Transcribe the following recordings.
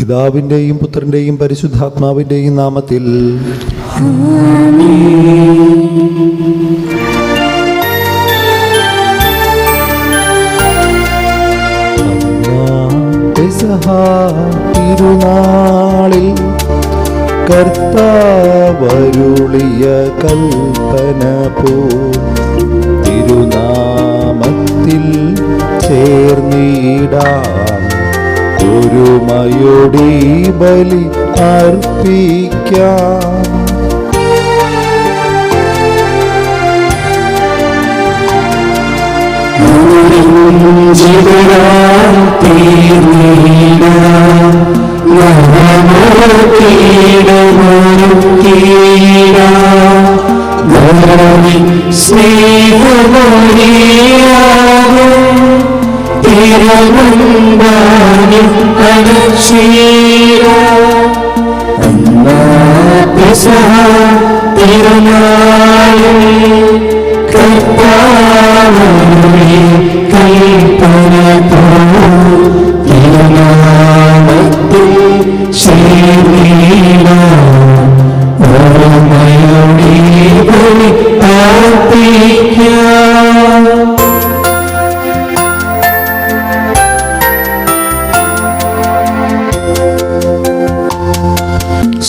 പിതാവിന്റെയും പുത്രന്റെയും പരിശുദ്ധാത്മാവിന്റെയും നാമത്തിൽ. തിരുനാളിൽ കർത്താവരുളിയ കൽപ്പന പോ തിരുനാമത്തിൽ ചേർന്നിടാം, ഒരുമയോടെ ബലി അർപ്പിക്കാം.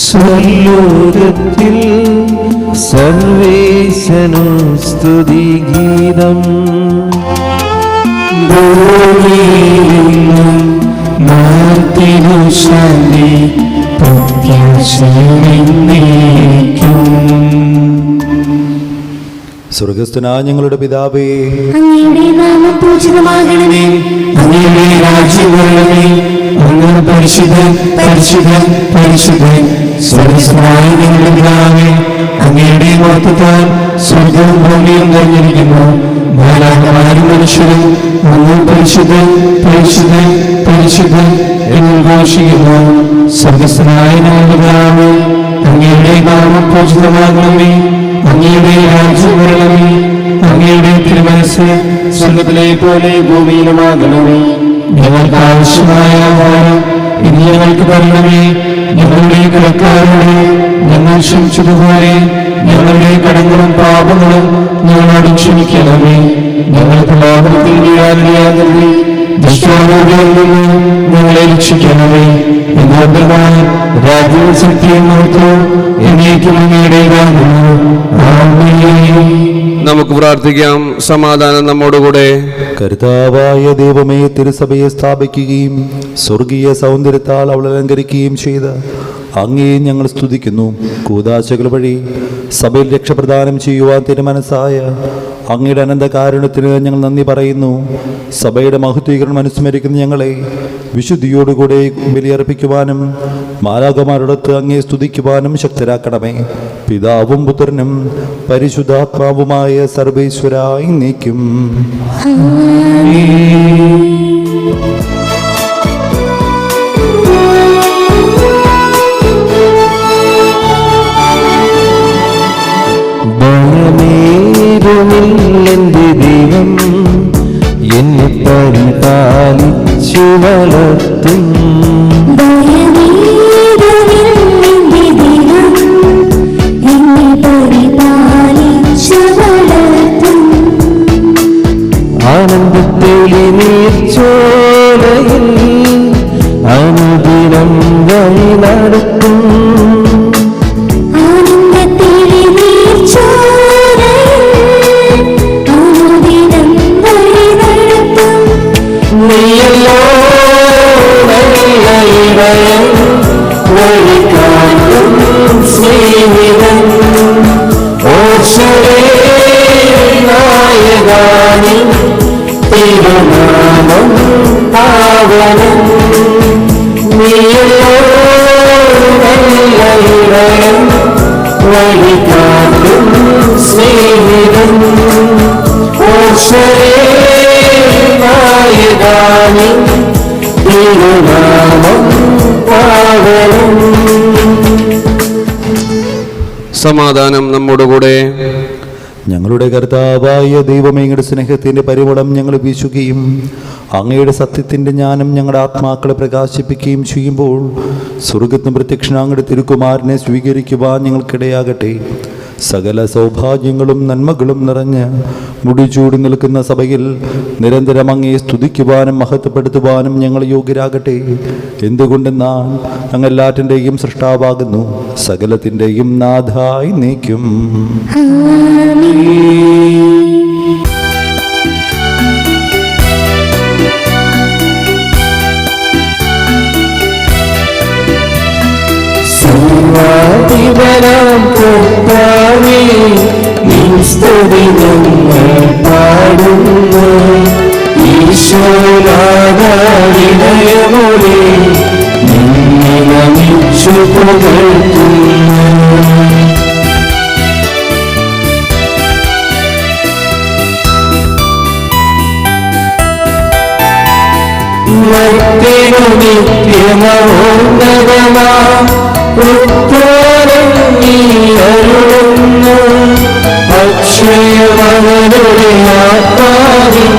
സ്വർലോകത്തിൽ സർവേശനു സ്തുതിഗീതം, ശാന്തി സ്വർഗസ്ഥനായ ഞങ്ങളുടെ പിതാവേ, അങ്ങയുടെ നാമം പൂജിതമാകണമേ, അങ്ങയുടെ രാജ്യം വരണമേ, അങ്ങ് പരിശുദ്ധൻ പരിശുദ്ധൻ പരിശുദ്ധൻ. സ്വർഗസ്ഥനായ ഞങ്ങളുടെ പിതാവേ, അങ്ങയുടെ മഹത്വത്താൽ സ്വർഗവും ഭൂമിയും നിറഞ്ഞിരിക്കുന്നു. മാലാഖമാരും മനുഷ്യരും അങ്ങ് പരിശുദ്ധൻ പരിശുദ്ധൻ പരിശുദ്ധൻ എന്ന് ഘോഷിക്കുന്നു. സ്വർഗസ്ഥനായ ഞങ്ങളുടെ പിതാവേ, അങ്ങയുടെ നാമം പൂജിതമാകണമേ, അങ്ങയുടെ രാജ്യം വരണമേ, അങ്ങയുടെ തിരുമനസ്സ് സ്വർഗത്തിലെ പോലെ ഭൂമിയിലുമാകണമേ. ഞങ്ങൾക്ക് ആവശ്യമായ ആഹാരം ഇനി ഞങ്ങൾക്ക് തരണമേ. ഞങ്ങളുടെ കടക്കാരോട് ഞങ്ങൾ ക്ഷമിച്ചതുപോലെ ഞങ്ങളുടെ കടങ്ങളും പാപങ്ങളും ഞങ്ങളോട് ക്ഷമിക്കണമേ. ഞങ്ങൾക്ക് പാപത്തിൽ വീഴാതിരിയാകരുതേ, ദുഷ്ടാരൂപിയിൽ നിന്ന് ഞങ്ങളെ രക്ഷിക്കണമേ. എന്നാൽ രാജ്യവും ശക്തിയും മഹത്വവും എന്നേക്കും അങ്ങയുടേതാകുന്നു. ആമേൻ. നമുക്ക് പ്രാർത്ഥിക്കാം. സമാധാനം നമ്മോടുകൂടെ. കർത്താവായ ദൈവമേ, തിരുസഭയെ സ്ഥാപിക്കുകയും സ്വർഗീയ സൗന്ദര്യത്താൽ അവൾ അലങ്കരിക്കുകയും ചെയ്ത അങ്ങേ ഞങ്ങൾ സ്തുതിക്കുന്നു. കൂദാശകൾ വഴി സഭയിൽ രക്ഷപ്രദാനം ചെയ്യുവാൻ തിരുമനസ്സായ അങ്ങയുടെ അനന്ത കാരുണ്യത്തിന് ഞങ്ങൾ നന്ദി പറയുന്നു. സഭയുടെ മഹത്വീകരണം അനുസ്മരിക്കുന്ന ഞങ്ങളെ വിശുദ്ധിയോടുകൂടെ ബലിയർപ്പിക്കുവാനും മാലാഖമാരോടൊത്ത് അങ്ങേ സ്തുതിക്കുവാനും ശക്തരാക്കണമേ. പിതാവും പുത്രനും പരിശുദ്ധാത്മാവുമായ സർവേശ്വരായി നീക്കും. എന്റെ ദൈവം എന്നെ പരിപാലിച്ചു വളർത്തും. ആനന്ദത്തെളി നീർച്ചോലയിൽ അനുദിനം വഴി നടത്തും. സമാധാനം നമ്മോടുകൂടെ. ഞങ്ങളുടെ കർത്താവായ ദൈവമേ, അങ്ങയുടെ സ്നേഹത്തിൻ്റെ പരിമളം ഞങ്ങൾ വീശുകയും അങ്ങയുടെ സത്യത്തിൻ്റെ ജ്ഞാനം ഞങ്ങളുടെ ആത്മാക്കളെ പ്രകാശിപ്പിക്കുകയും ചെയ്യുമ്പോൾ സ്വർഗ്ഗത്തിന് പ്രത്യക്ഷന അങ്ങയുടെ തിരുക്കുമാരനെ സ്വീകരിക്കുവാൻ ഞങ്ങൾക്കിടയാകട്ടെ. സകല സൗഭാഗ്യങ്ങളും നന്മകളും നിറഞ്ഞ് മുടിചൂടി നിൽക്കുന്ന സഭയിൽ നിരന്തരം അങ്ങയെ സ്തുതിക്കുവാനും മഹത്വപ്പെടുത്തുവാനും ഞങ്ങൾ യോഗ്യരാകട്ടെ. എന്തുകൊണ്ടെന്നാൽ അങ്ങ് എല്ലാറ്റിൻ്റെയും സൃഷ്ടാവാകുന്നു, സകലത്തിൻ്റെയും നാഥായി നീക്കും. സർവാധിപനാം കർത്താവേ, നിൻ സ്തുതി ഞങ്ങൾ പാടുന്നു. ഈശോനാഥവിനയമോടെ നിന്നെ നമിച്ചു പുകഴ്ത്തുന്നു. നിത്യമോന്നതമാ ഉത്തരം നീ അരുളുന്നു. അക്ഷയമവരുടെ ആത്മാവിൻ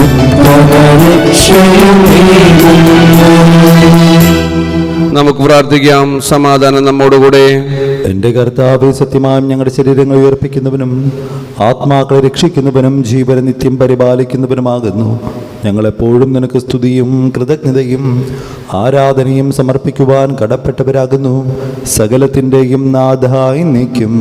ഉത്തമരക്ഷയും നീങ്ങുന്നു. നമുക്ക് പ്രാർത്ഥിക്കാം. സമാധാനം നമ്മോടുകൂടെ. എൻ്റെ കർത്താവേ, സത്യമായും ഞങ്ങളുടെ ശരീരങ്ങൾ ഉയർപ്പിക്കുന്നവനും ആത്മാക്കളെ രക്ഷിക്കുന്നവനും ജീവനെ നിത്യം പരിപാലിക്കുന്നവനുമാകുന്നു. ഞങ്ങളെപ്പോഴും നിനക്ക് സ്തുതിയും കൃതജ്ഞതയും ആരാധനയും സമർപ്പിക്കുവാൻ കടപ്പെട്ടവരാകുന്നു. സകലത്തിൻ്റെയും നാഥായി നീക്കും.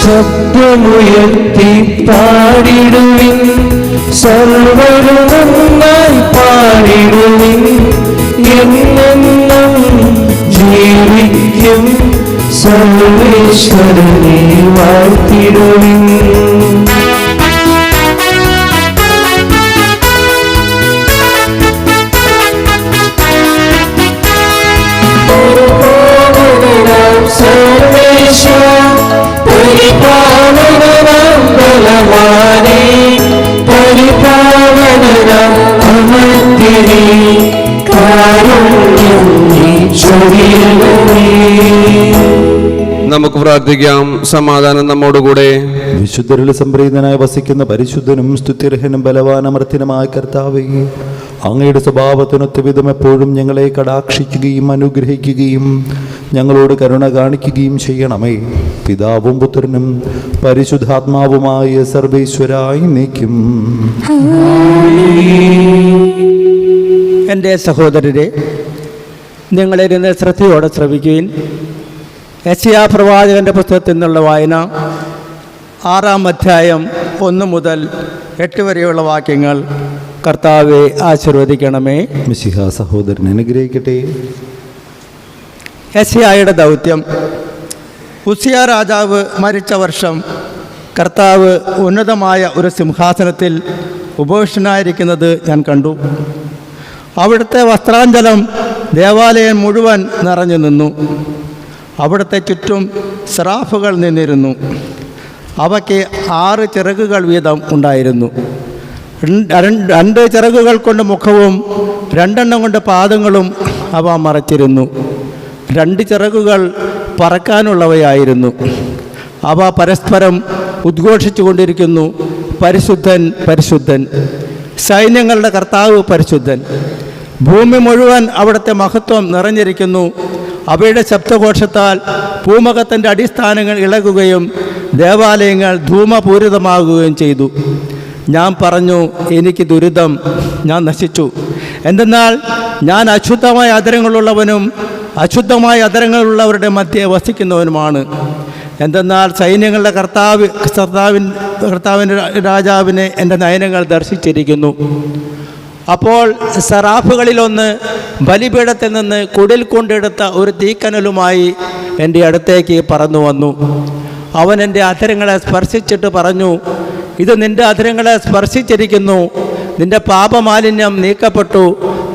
ശബ്ദമുയർത്തി പാടിടുവിൻ, സർവ്വരും നന്നായി പാടിടുവിൻ. എന്നെന്നും ജീവിക്കും സർവേശ്വരനെ വാഴ്ത്തിടുവിൻ. സർവേശ പരിപാവനനാം ബലവാനേ, പരിപാവനനാം അമർത്യനേ, കാരുണ്യം നീ ചൊരിയണമേ. നമുക്ക് പ്രാർത്ഥിക്കാം. സമാധാനം നമ്മോടുകൂടെ. വിശുദ്ധരിൽ സംപ്രീതനായി വസിക്കുന്ന പരിശുദ്ധനും സ്തുത്യർഹനും ബലവാനമർത്തിനുമായ കർത്താവേ, അങ്ങയുടെ സ്വഭാവത്തിനൊത്ത വിധം എപ്പോഴും ഞങ്ങളെ കടാക്ഷിക്കുകയും അനുഗ്രഹിക്കുകയും ഞങ്ങളോട് കരുണ കാണിക്കുകയും ചെയ്യണമേ. പിതാവും പുത്രനും പരിശുദ്ധാത്മാവുമായ സർവേശ്വരായി നീക്കും. എൻ്റെ സഹോദരരെ, നിങ്ങളിരുന്ന് ശ്രദ്ധയോടെ ശ്രവിക്കുകയും യെശയ്യാ പ്രവാചകൻ്റെ പുസ്തകത്തിൽ നിന്നുള്ള വായന 6-ാം അധ്യായം 1 മുതൽ 8 വരെയുള്ള വാക്യങ്ങൾ. കർത്താവെ ആശീർവദിക്കണമേ. മിശിഹാ സഹോദരൻ അനുഗ്രഹിക്കട്ടെ. യെശയ്യായുടെ ദൗത്യം. ഉസിയ രാജാവ് മരിച്ച വർഷം കർത്താവ് ഉന്നതമായ ഒരു സിംഹാസനത്തിൽ ഉപവിഷ്ടനായിരിക്കുന്നത് ഞാൻ കണ്ടു. അവിടുത്തെ വസ്ത്രാഞ്ചലം ദേവാലയം മുഴുവൻ നിറഞ്ഞു നിന്നു. അവിടുത്തെ ചുറ്റും സെറാഫുകൾ നിന്നിരുന്നു. അവയ്ക്ക് 6 ചിറകുകൾ വീതം ഉണ്ടായിരുന്നു. 2 ചിറകുകൾ കൊണ്ട് മുഖവും 2 കൊണ്ട് പാദങ്ങളും അവ മറച്ചിരുന്നു. 2 ചിറകുകൾ പറക്കാനുള്ളവയായിരുന്നു. അവ പരസ്പരം ഉദ്ഘോഷിച്ചു കൊണ്ടിരിക്കുന്നു, പരിശുദ്ധൻ പരിശുദ്ധൻ, സൈന്യങ്ങളുടെ കർത്താവ് പരിശുദ്ധൻ. ഭൂമി മുഴുവൻ അവിടുത്തെ മഹത്വം നിറഞ്ഞിരിക്കുന്നു. അവയുടെ ശബ്ദഘോഷത്താൽ ഭൂമുഖത്തിൻ്റെ അടിസ്ഥാനങ്ങൾ ഇളകുകയും ദേവാലയങ്ങൾ ധൂമപൂരിതമാകുകയും ചെയ്തു. ഞാൻ പറഞ്ഞു, എനിക്ക് ദുരിതം, ഞാൻ നശിച്ചു. എന്തെന്നാൽ ഞാൻ അശുദ്ധമായ അധരങ്ങളുള്ളവനും അശുദ്ധമായ അധരങ്ങളുള്ളവരുടെ മധ്യേ വസിക്കുന്നവനുമാണ്. എന്തെന്നാൽ സൈന്യങ്ങളുടെ കർത്താവിൻ്റെ രാജാവിനെ എൻ്റെ നയനങ്ങൾ ദർശിച്ചിരിക്കുന്നു. അപ്പോൾ സെറാഫുകളിലൊന്ന് ബലിപീഠത്തിൽ നിന്ന് കുടിൽ കൊണ്ടെടുത്ത ഒരു തീക്കനലുമായി എൻ്റെ അടുത്തേക്ക് പറന്നു വന്നു. അവൻ എൻ്റെ അധരങ്ങളെ സ്പർശിച്ചിട്ട് പറഞ്ഞു, ഇത് നിൻ്റെ അധരങ്ങളെ സ്പർശിച്ചിരിക്കുന്നു. നിൻ്റെ പാപമാലിന്യം നീക്കപ്പെട്ടു,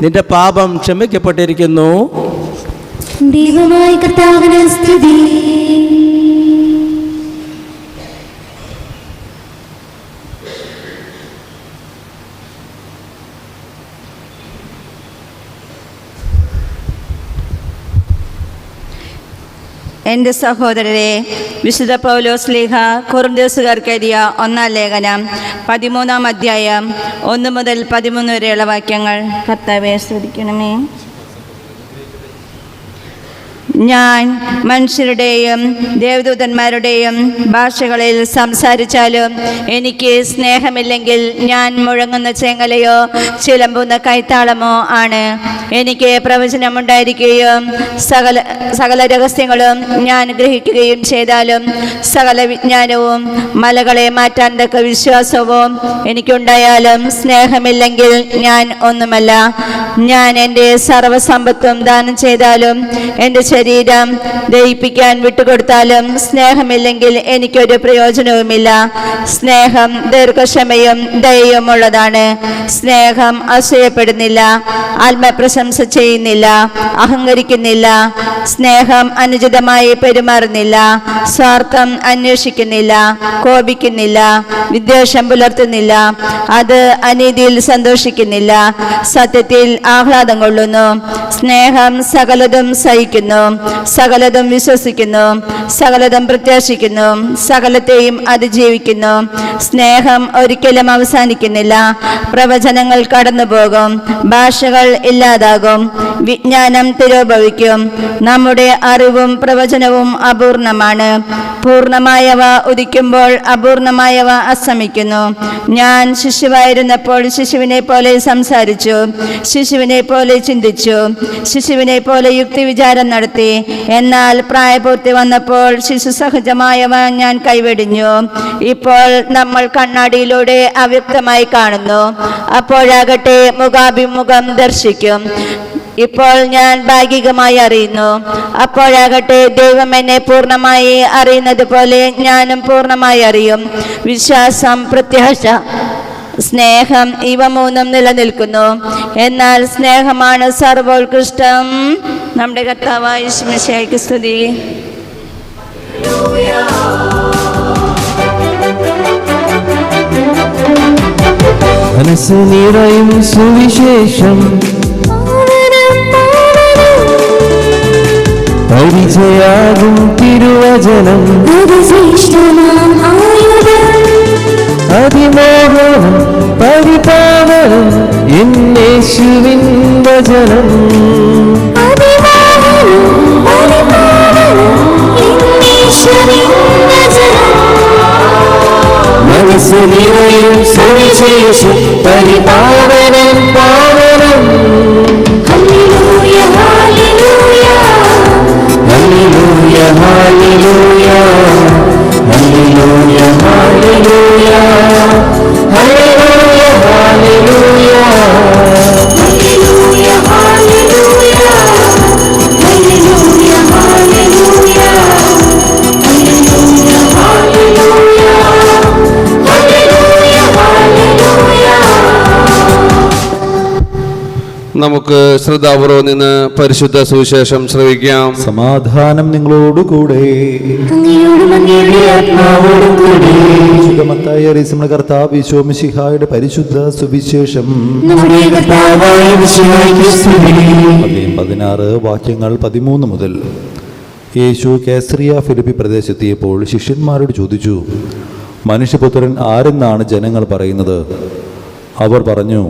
നിൻ്റെ പാപം ക്ഷമിക്കപ്പെട്ടിരിക്കുന്നു. ദൈവമായ കർത്താവിന് സ്തുതി. എൻ്റെ സഹോദരരെ, വിശുദ്ധ പൗലോസ് ശ്ലീഹ കൊറിന്ത്യസുകാർക്കെഴുതിയ 1-ാം ലേഖനം 13-ാം അധ്യായം 1 മുതൽ 13 വരെയുള്ള വാക്യങ്ങൾ. കർത്താവേ സ്തുതിക്കണമേ. ഞാൻ മനുഷ്യരുടെയും ദേവദൂതന്മാരുടെയും ഭാഷകളിൽ സംസാരിച്ചാലും എനിക്ക് സ്നേഹമില്ലെങ്കിൽ ഞാൻ മുഴങ്ങുന്ന ചേങ്ങലയോ ചിലമ്പുന്ന കൈത്താളമോ ആണ്. എനിക്ക് പ്രവചനമുണ്ടായിരിക്കുകയും സകല രഹസ്യങ്ങളും ഞാൻ ഗ്രഹിക്കുകയും ചെയ്താലും സകല വിജ്ഞാനവും മലകളെ മാറ്റാൻ തക്ക വിശ്വാസവും എനിക്കുണ്ടായാലും സ്നേഹമില്ലെങ്കിൽ ഞാൻ ഒന്നുമല്ല. ഞാൻ എൻ്റെ സർവ്വസമ്പത്തും ദാനം ചെയ്താലും എൻ്റെ ശരീരം ദഹിപ്പിക്കാൻ വിട്ടുകൊടുത്താലും സ്നേഹമില്ലെങ്കിൽ എനിക്കൊരു പ്രയോജനവുമില്ല. സ്നേഹം ദീർഘക്ഷമയും ദയയും ഉള്ളതാണ്. സ്നേഹം അസൂയപ്പെടുന്നില്ല, ആത്മപ്രശംസ ചെയ്യുന്നില്ല, അഹങ്കരിക്കുന്നില്ല. സ്നേഹം അനുചിതമായി പെരുമാറുന്നില്ല, സ്വാർത്ഥം അന്വേഷിക്കുന്നില്ല, കോപിക്കുന്നില്ല, വിദ്വേഷം പുലർത്തുന്നില്ല. അത് അനീതിയിൽ സന്തോഷിക്കുന്നില്ല, സത്യത്തിൽ ആഹ്ലാദം കൊള്ളുന്നു. സ്നേഹം സകലതും സഹിക്കുന്നു, സകലതും വിശ്വസിക്കുന്നു, സകലതും പ്രത്യാശിക്കുന്നു, സകലത്തെയും അതിജീവിക്കുന്നു. സ്നേഹം ഒരിക്കലും അവസാനിക്കുന്നില്ല. പ്രവചനങ്ങൾ കടന്നുപോകും, ഭാഷകൾ ഇല്ലാതാകും, വിജ്ഞാനം തിരോഭവിക്കും. നമ്മുടെ അറിവും പ്രവചനവും അപൂർണമാണ്. പൂർണ്ണമായവ ഉദിക്കുമ്പോൾ അപൂർണമായവ അസ്തമിക്കുന്നു. ഞാൻ ശിശുവായിരുന്നപ്പോൾ ശിശുവിനെ പോലെ സംസാരിച്ചു, ശിശുവിനെ പോലെ ചിന്തിച്ചു, ശിശുവിനെ പോലെ യുക്തിവിചാരം നടത്തി. എന്നാൽ പ്രായപൂർത്തി വന്നപ്പോൾ ശിശു സഹജമായവ ഞാൻ കൈവെടിഞ്ഞു. ഇപ്പോൾ നമ്മൾ കണ്ണാടിയിലൂടെ അവ്യക്തമായി കാണുന്നു, അപ്പോഴാകട്ടെ മുഖാഭിമുഖം ദർശിക്കും. ഇപ്പോൾ ഞാൻ ഭാഗികമായി അറിയുന്നു, അപ്പോഴാകട്ടെ ദൈവം എന്നെ പൂർണ്ണമായി അറിയുന്നത് പോലെ ഞാനും പൂർണ്ണമായി അറിയും. വിശ്വാസം, പ്രത്യാശ, സ്നേഹം, ഇവ മൂന്നും നിലനിൽക്കുന്നു. എന്നാൽ സ്നേഹമാണ് സർവോത്കൃഷ്ടം. നമ്മുടെ കർത്താവായ യേശു മിശിഹായ്ക്ക് സ്തുതി. മനസ്സ് നിറയും സുവിശേഷം, പരിചയാകും തിരുവചനം, അതിമോഹനം പരിപാവനം എന്നേശുവിൻ വചനം. മനസ്സ് നിറയും സുവിശേഷം, പരിപാവനം പാവനം. Hallelujah hallelujah hallelujah hallelujah hallelujah hallelujah hallelujah hallelujah hallelujah hallelujah hallelujah hallelujah hallelujah നമുക്ക് ശ്രദ്ധാപൂർവ്വം നിന്ന് പരിശുദ്ധ സുവിശേഷം ശ്രവിക്കാം. സമാധാനം നിങ്ങളോടുകൂടെ. മത്തായി അറിയിച്ച നമ്മുടെ കർത്താവ് ഈശോ മിശിഹായുടെ പരിശുദ്ധ സുവിശേഷം 16 വാക്യങ്ങൾ 13 മുതൽ. യേശു കേസറിയ ഫിലിപ്പി പ്രദേശത്തെത്തിയപ്പോൾ ശിഷ്യന്മാരോട് ചോദിച്ചു, മനുഷ്യപുത്രൻ ആരെന്നാണ് ജനങ്ങൾ പറയുന്നത്? അവർ പറഞ്ഞു,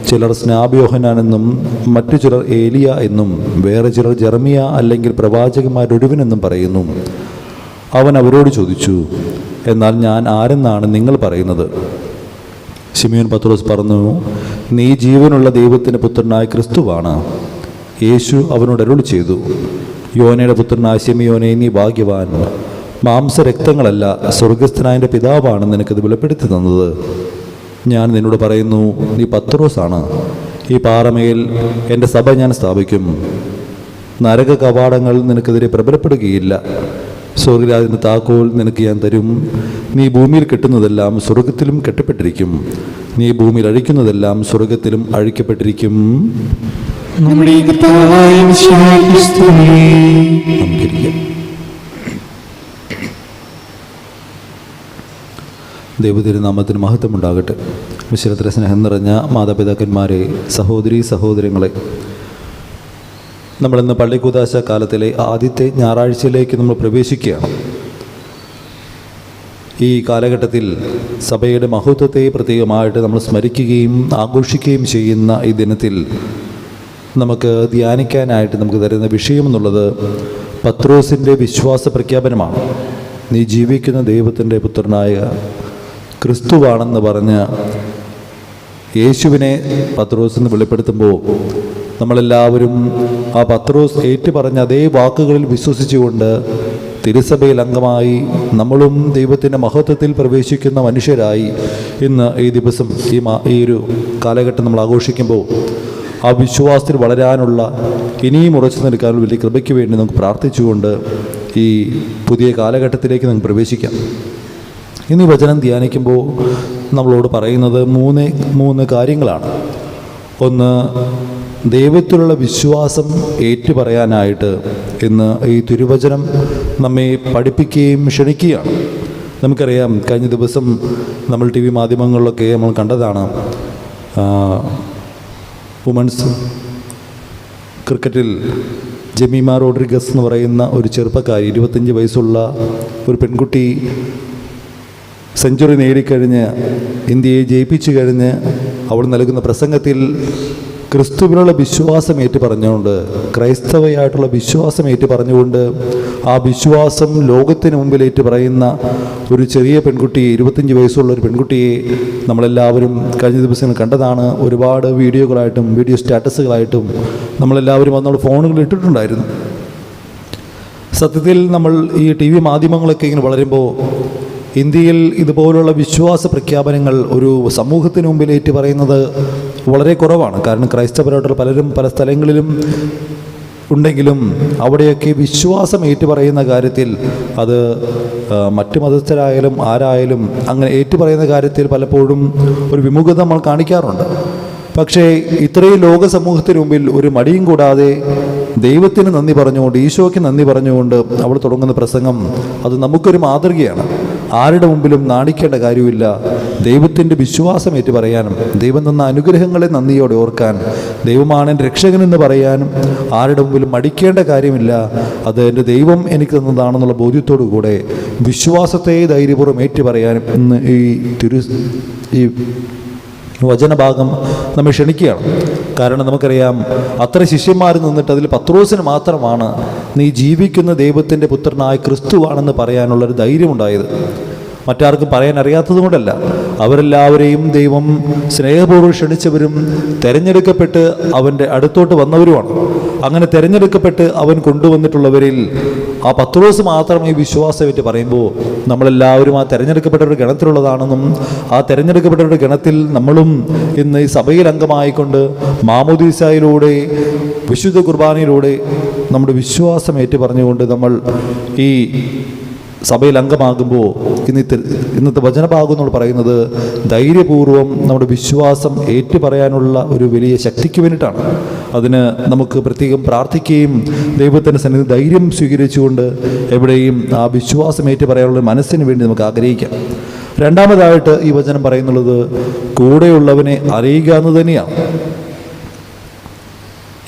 ചിലർ സ്നാപക യോഹന്നാനെന്നും മറ്റു ചിലർ ഏലിയ എന്നും വേറെ ചിലർ ജെറമിയ അല്ലെങ്കിൽ പ്രവാചകന്മാരൊരുവനെന്നും പറയുന്നു. അവൻ അവരോട് ചോദിച്ചു, എന്നാൽ ഞാൻ ആരെന്നാണ് നിങ്ങൾ പറയുന്നത്? ശിമയോൻ പത്രോസ് പറഞ്ഞു, നീ ജീവനുള്ള ദൈവത്തിൻ്റെ പുത്രനായ ക്രിസ്തുവാണ്. യേശു അവനോട് അരുളി ചെയ്തു, യോനയുടെ പുത്രനായ ശിമയോനെ, നീ ഭാഗ്യവാൻ. മാംസരക്തങ്ങളല്ല, സ്വർഗസ്ഥനായ എൻ്റെ പിതാവാണ് നിനക്കത് വെളിപ്പെടുത്തി തന്നത്. ഞാൻ നിന്നോട് പറയുന്നു, നീ പത്രോസാണ്. ഈ പാറമേൽ എൻ്റെ സഭ ഞാൻ സ്ഥാപിക്കും. നരക കവാടങ്ങൾ നിനക്കെതിരെ പ്രബലപ്പെടുകയില്ല. സ്വർഗ്ഗരാജ്യത്തിൻ്റെ താക്കോൽ നിനക്ക് ഞാൻ തരും. നീ ഭൂമിയിൽ കെട്ടുന്നതെല്ലാം സ്വർഗത്തിലും കെട്ടപ്പെട്ടിരിക്കും, നീ ഭൂമിയിൽ അഴിക്കുന്നതെല്ലാം സ്വർഗത്തിലും അഴിക്കപ്പെട്ടിരിക്കും. നമുക്കിരിക്കാം. ദൈവതിരുനാമത്തിന് മഹത്വമുണ്ടാകട്ടെ. വിശുദ്ധ സ്നേഹം നിറഞ്ഞ മാതാപിതാക്കന്മാരെ, സഹോദരീ സഹോദരങ്ങളെ, നമ്മളിന്ന് പള്ളിക്കൂദാശ കാലത്തിലെ ആദ്യത്തെ ഞായറാഴ്ചയിലേക്ക് നമ്മൾ പ്രവേശിക്കുകയാണ്. ഈ കാലഘട്ടത്തിൽ സഭയുടെ മഹത്വത്തെ പ്രത്യേകമായിട്ട് നമ്മൾ സ്മരിക്കുകയും ആഘോഷിക്കുകയും ചെയ്യുന്ന ഈ ദിനത്തിൽ നമുക്ക് ധ്യാനിക്കാനായിട്ട് നമുക്ക് തരുന്ന വിഷയം എന്നുള്ളത് പത്രോസിൻ്റെ വിശ്വാസ പ്രഖ്യാപനമാണ്. നീ ജീവിക്കുന്ന ദൈവത്തിൻ്റെ പുത്രനായ ക്രിസ്തുവാണെന്ന് പറഞ്ഞ് യേശുവിനെ പത്രോസിന് വെളിപ്പെടുത്തുമ്പോൾ നമ്മളെല്ലാവരും ആ പത്രോസ് ഏറ്റുപറഞ്ഞ അതേ വാക്കുകളിൽ വിശ്വസിച്ചുകൊണ്ട് തിരുസഭയിൽ അംഗമായി നമ്മളും ദൈവത്തിൻ്റെ മഹത്വത്തിൽ പ്രവേശിക്കുന്ന മനുഷ്യരായി ഇന്ന് ഈ ദിവസം ഈ ഒരു കാലഘട്ടം നമ്മൾ ആഘോഷിക്കുമ്പോൾ ആ വിശ്വാസത്തിൽ വളരാനുള്ള ഇനിയും ഉറച്ചു നിൽക്കാനുള്ള വലിയ കൃപയ്ക്ക് വേണ്ടി നമുക്ക് പ്രാർത്ഥിച്ചുകൊണ്ട് ഈ പുതിയ കാലഘട്ടത്തിലേക്ക് നമുക്ക് പ്രവേശിക്കാം. ഇന്ന് ഈ വചനം ധ്യാനിക്കുമ്പോൾ നമ്മളോട് പറയുന്നത് മൂന്ന് കാര്യങ്ങളാണ്. ഒന്ന്, ദൈവത്തിലുള്ള വിശ്വാസം ഏറ്റുപറയാനായിട്ട് ഇന്ന് ഈ തിരുവചനം നമ്മെ പഠിപ്പിക്കുകയും ക്ഷണിക്കുകയാണ്. നമുക്കറിയാം, കഴിഞ്ഞ ദിവസം നമ്മൾ TV മാധ്യമങ്ങളിലൊക്കെ നമ്മൾ കണ്ടതാണ്, വുമൻസ് ക്രിക്കറ്റിൽ ജമീമ റോഡ്രിഗസ് എന്ന് പറയുന്ന ഒരു ചെറുപ്പക്കാരി, 25 വയസ്സുള്ള ഒരു പെൺകുട്ടി സെഞ്ചുറി നേടിക്കഴിഞ്ഞ് ഇന്ത്യയെ ജയിപ്പിച്ചു കഴിഞ്ഞ് അവൾ നൽകുന്ന പ്രസംഗത്തിൽ ക്രിസ്തുവിനുള്ള വിശ്വാസം ഏറ്റു പറഞ്ഞുകൊണ്ട്, ക്രൈസ്തവയായിട്ടുള്ള വിശ്വാസം ഏറ്റു പറഞ്ഞുകൊണ്ട് ആ വിശ്വാസം ലോകത്തിന് മുമ്പിൽ ഏറ്റു പറയുന്ന ഒരു ചെറിയ പെൺകുട്ടി, 25 വയസ്സുള്ള ഒരു പെൺകുട്ടിയെ നമ്മളെല്ലാവരും കഴിഞ്ഞ ദിവസങ്ങൾ കണ്ടതാണ്. ഒരുപാട് വീഡിയോകളായിട്ടും വീഡിയോ സ്റ്റാറ്റസുകളായിട്ടും നമ്മളെല്ലാവരും അത് നമ്മുടെ ഫോണുകളിൽ ഇട്ടിട്ടുണ്ടായിരുന്നു. സത്യത്തിൽ നമ്മൾ ഈ TV മാധ്യമങ്ങളൊക്കെ ഇങ്ങനെ വളരുമ്പോൾ ഇന്ത്യയിൽ ഇതുപോലുള്ള വിശ്വാസ പ്രഖ്യാപനങ്ങൾ ഒരു സമൂഹത്തിന് മുമ്പിൽ ഏറ്റു പറയുന്നത് വളരെ കുറവാണ്. കാരണം ക്രൈസ്തവരായിട്ടുള്ള പലരും പല സ്ഥലങ്ങളിലും ഉണ്ടെങ്കിലും അവിടെയൊക്കെ വിശ്വാസം ഏറ്റുപറയുന്ന കാര്യത്തിൽ അത് മറ്റു മതസ്ഥരായാലും ആരായാലും അങ്ങനെ ഏറ്റുപറയുന്ന കാര്യത്തിൽ പലപ്പോഴും ഒരു വിമുഖത നമ്മൾ കാണിക്കാറുണ്ട്. പക്ഷേ ഇത്രയും ലോക സമൂഹത്തിന് മുമ്പിൽ ഒരു മടിയും കൂടാതെ ദൈവത്തിന് നന്ദി പറഞ്ഞുകൊണ്ട്, ഈശോയ്ക്ക് നന്ദി പറഞ്ഞുകൊണ്ട് അവൾ തുടങ്ങുന്ന പ്രസംഗം അത് നമുക്കൊരു മാതൃകയാണ്. ആരുടെ മുമ്പിലും നാണിക്കേണ്ട കാര്യമില്ല. ദൈവത്തിൻ്റെ വിശ്വാസം ഏറ്റു പറയാനും, ദൈവം തന്ന അനുഗ്രഹങ്ങളെ നന്ദിയോടെ ഓർക്കാൻ, ദൈവമാണ് എൻ്റെ രക്ഷകനെന്ന് പറയാനും ആരുടെ മുമ്പിലും മടിക്കേണ്ട കാര്യമില്ല. അത് എൻ്റെ ദൈവം എനിക്ക് തന്നതാണെന്നുള്ള ബോധ്യത്തോടു കൂടെ വിശ്വാസത്തെ ധൈര്യപൂർവ്വം ഏറ്റു പറയാനും ഇന്ന് ഈ വചനഭാഗം നമ്മെ ക്ഷണിക്കുകയാണ്. കാരണം നമുക്കറിയാം, അത്ര ശിഷ്യന്മാർ നിന്നിട്ട് അതിൽ പത്രോസിന് മാത്രമാണ് നീ ജീവിക്കുന്ന ദൈവത്തിൻ്റെ പുത്രനായ ക്രിസ്തുവാണെന്ന് പറയാനുള്ളൊരു ധൈര്യമുണ്ടായത്. മറ്റാർക്കും പറയാൻ അറിയാത്തതുകൊണ്ടല്ല. അവരെല്ലാവരെയും ദൈവം സ്നേഹപൂർവ്വം ക്ഷണിച്ചവരും തിരഞ്ഞെടുക്കപ്പെട്ട് അവൻ്റെ അടുത്തോട്ട് വന്നവരുമാണ്. അങ്ങനെ തിരഞ്ഞെടുക്കപ്പെട്ട് അവൻ കൊണ്ടുവന്നിട്ടുള്ളവരിൽ ആ പത്രോസ് മാത്രം ഈ വിശ്വാസമായിട്ട് പറയുമ്പോൾ നമ്മളെല്ലാവരും ആ തിരഞ്ഞെടുക്കപ്പെട്ടവരുടെ ഗണത്തിലുള്ളതാണെന്നും ആ തിരഞ്ഞെടുക്കപ്പെട്ടവരുടെ ഗണത്തിൽ നമ്മളും ഇന്ന് ഈ സഭയിൽ അംഗമായിക്കൊണ്ട് മാമോദീസായിലൂടെ വിശുദ്ധ കുർബാനയിലൂടെ നമ്മുടെ വിശ്വാസം ഏറ്റു പറഞ്ഞുകൊണ്ട് നമ്മൾ ഈ സഭയിൽ അംഗമാകുമ്പോൾ ഇന്നത്തെ വചനഭാഗം നമ്മൾ പറയുന്നത് ധൈര്യപൂർവ്വം നമ്മുടെ വിശ്വാസം ഏറ്റു പറയാനുള്ള ഒരു വലിയ ശക്തിക്ക് വേണ്ടിയിട്ടാണ്. അതിന് നമുക്ക് പ്രത്യേകം പ്രാർത്ഥിക്കുകയും ദൈവത്തിൻ്റെ സന്നിധി ധൈര്യം സ്വീകരിച്ചുകൊണ്ട് എവിടെയും ആ വിശ്വാസം ഏറ്റു പറയാനുള്ള മനസ്സിന് വേണ്ടി നമുക്ക് ആഗ്രഹിക്കാം. രണ്ടാമതായിട്ട് ഈ വചനം പറയുന്നുള്ളത് കൂടെയുള്ളവനെ അറിയുക എന്ന് തന്നെയാണ്.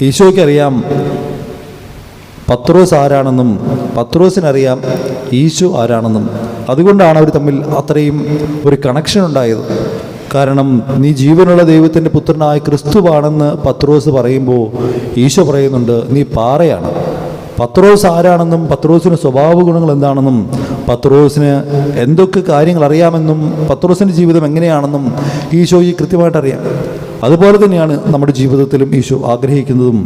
ഈശോയ്ക്കറിയാം പത്രോസ് ആരാണെന്നും പത്രോസിനറിയാം ഈശോ ആരാണെന്നും. അതുകൊണ്ടാണ് അവർ തമ്മിൽ അത്രയും ഒരു കണക്ഷൻ ഉണ്ടായത്. കാരണം നീ ജീവനുള്ള ദൈവത്തിൻ്റെ പുത്രനായ ക്രിസ്തുവാണെന്ന് പത്രോസ് പറയുമ്പോൾ ഈശോ പറയുന്നുണ്ട്, നീ പാറയാണ്. പത്രോസ് ആരാണെന്നും പത്രോസിന് സ്വഭാവ ഗുണങ്ങൾ എന്താണെന്നും പത്രോസിന് എന്തൊക്കെ കാര്യങ്ങൾ അറിയാമെന്നും പത്രോസിൻ്റെ ജീവിതം എങ്ങനെയാണെന്നും ഈശോയ്ക്ക് കൃത്യമായിട്ട് അറിയാം. അതുപോലെ തന്നെയാണ് നമ്മുടെ ജീവിതത്തിലും ഈശോ ആഗ്രഹിക്കുന്നതും.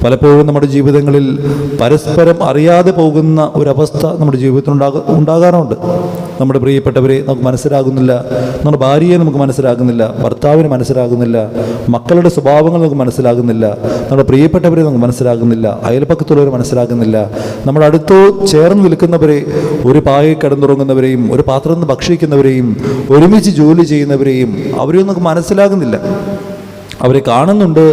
പലപ്പോഴും നമ്മുടെ ജീവിതങ്ങളിൽ പരസ്പരം അറിയാതെ പോകുന്ന ഒരവസ്ഥ നമ്മുടെ ജീവിതത്തിൽ ഉണ്ടാകാറുണ്ട്. നമ്മുടെ പ്രിയപ്പെട്ടവരെ നമുക്ക് മനസ്സിലാകുന്നില്ല, നമ്മുടെ ഭാര്യയെ നമുക്ക് മനസ്സിലാകുന്നില്ല, ഭർത്താവിന് മനസ്സിലാകുന്നില്ല, മക്കളുടെ സ്വഭാവങ്ങൾ നമുക്ക് മനസ്സിലാകുന്നില്ല, നമ്മുടെ പ്രിയപ്പെട്ടവരെ നമുക്ക് മനസ്സിലാകുന്നില്ല, അയൽപ്പക്കത്തുള്ളവരെ മനസ്സിലാകുന്നില്ല, നമ്മുടെ അടുത്തോ ചേർന്ന് നിൽക്കുന്നവരെ, ഒരു പായയിൽ കിടന്നുറങ്ങുന്നവരെയും ഒരു പാത്രത്തിൽ നിന്ന് ഭക്ഷിക്കുന്നവരെയും ഒരുമിച്ച് ജോലി ചെയ്യുന്നവരെയും അവരെയും നമുക്ക് മനസ്സിലാകുന്നില്ല. അവരെ കാണുന്നുണ്ട്,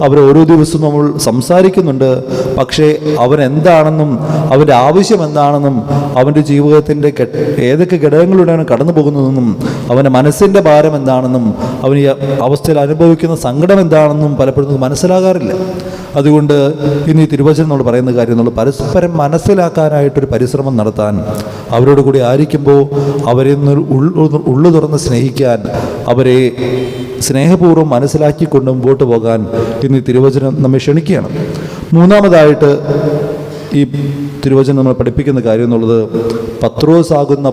അവരെ ഓരോ ദിവസവും നമ്മൾ സംസാരിക്കുന്നുണ്ട്. പക്ഷേ അവനെന്താണെന്നും അവൻ്റെ ആവശ്യം എന്താണെന്നും അവൻ്റെ ജീവിതത്തിൻ്റെ ഏതൊക്കെ ഘടകങ്ങളിലൂടെയാണ് കടന്നു പോകുന്നതെന്നും അവൻ്റെ മനസ്സിൻ്റെ ഭാരം എന്താണെന്നും അവൻ ഈ അവസ്ഥയിൽ അനുഭവിക്കുന്ന സങ്കടം എന്താണെന്നും പലപ്പോഴും മനസ്സിലാകാറില്ല. അതുകൊണ്ട് ഇന്ന് ഈ തിരുവചനം നമ്മൾ പറയുന്ന കാര്യം നമ്മൾ പരസ്പരം മനസ്സിലാക്കാനായിട്ടൊരു പരിശ്രമം നടത്താൻ, അവരോട് കൂടി ആയിരിക്കുമ്പോൾ അവരെ ഉള്ളു തുറന്ന് സ്നേഹിക്കാൻ, അവരെ സ്നേഹപൂർവ്വം മനസ്സിലാക്കിക്കൊണ്ട് മുമ്പോട്ട് പോകാൻ ഇന്ന് ഈ തിരുവചനം നമ്മെ ക്ഷണിക്കുകയാണ്. മൂന്നാമതായിട്ട് ഈ തിരുവചനം നമ്മൾ പഠിപ്പിക്കുന്ന കാര്യം എന്നുള്ളത്, പത്രോസാകുന്ന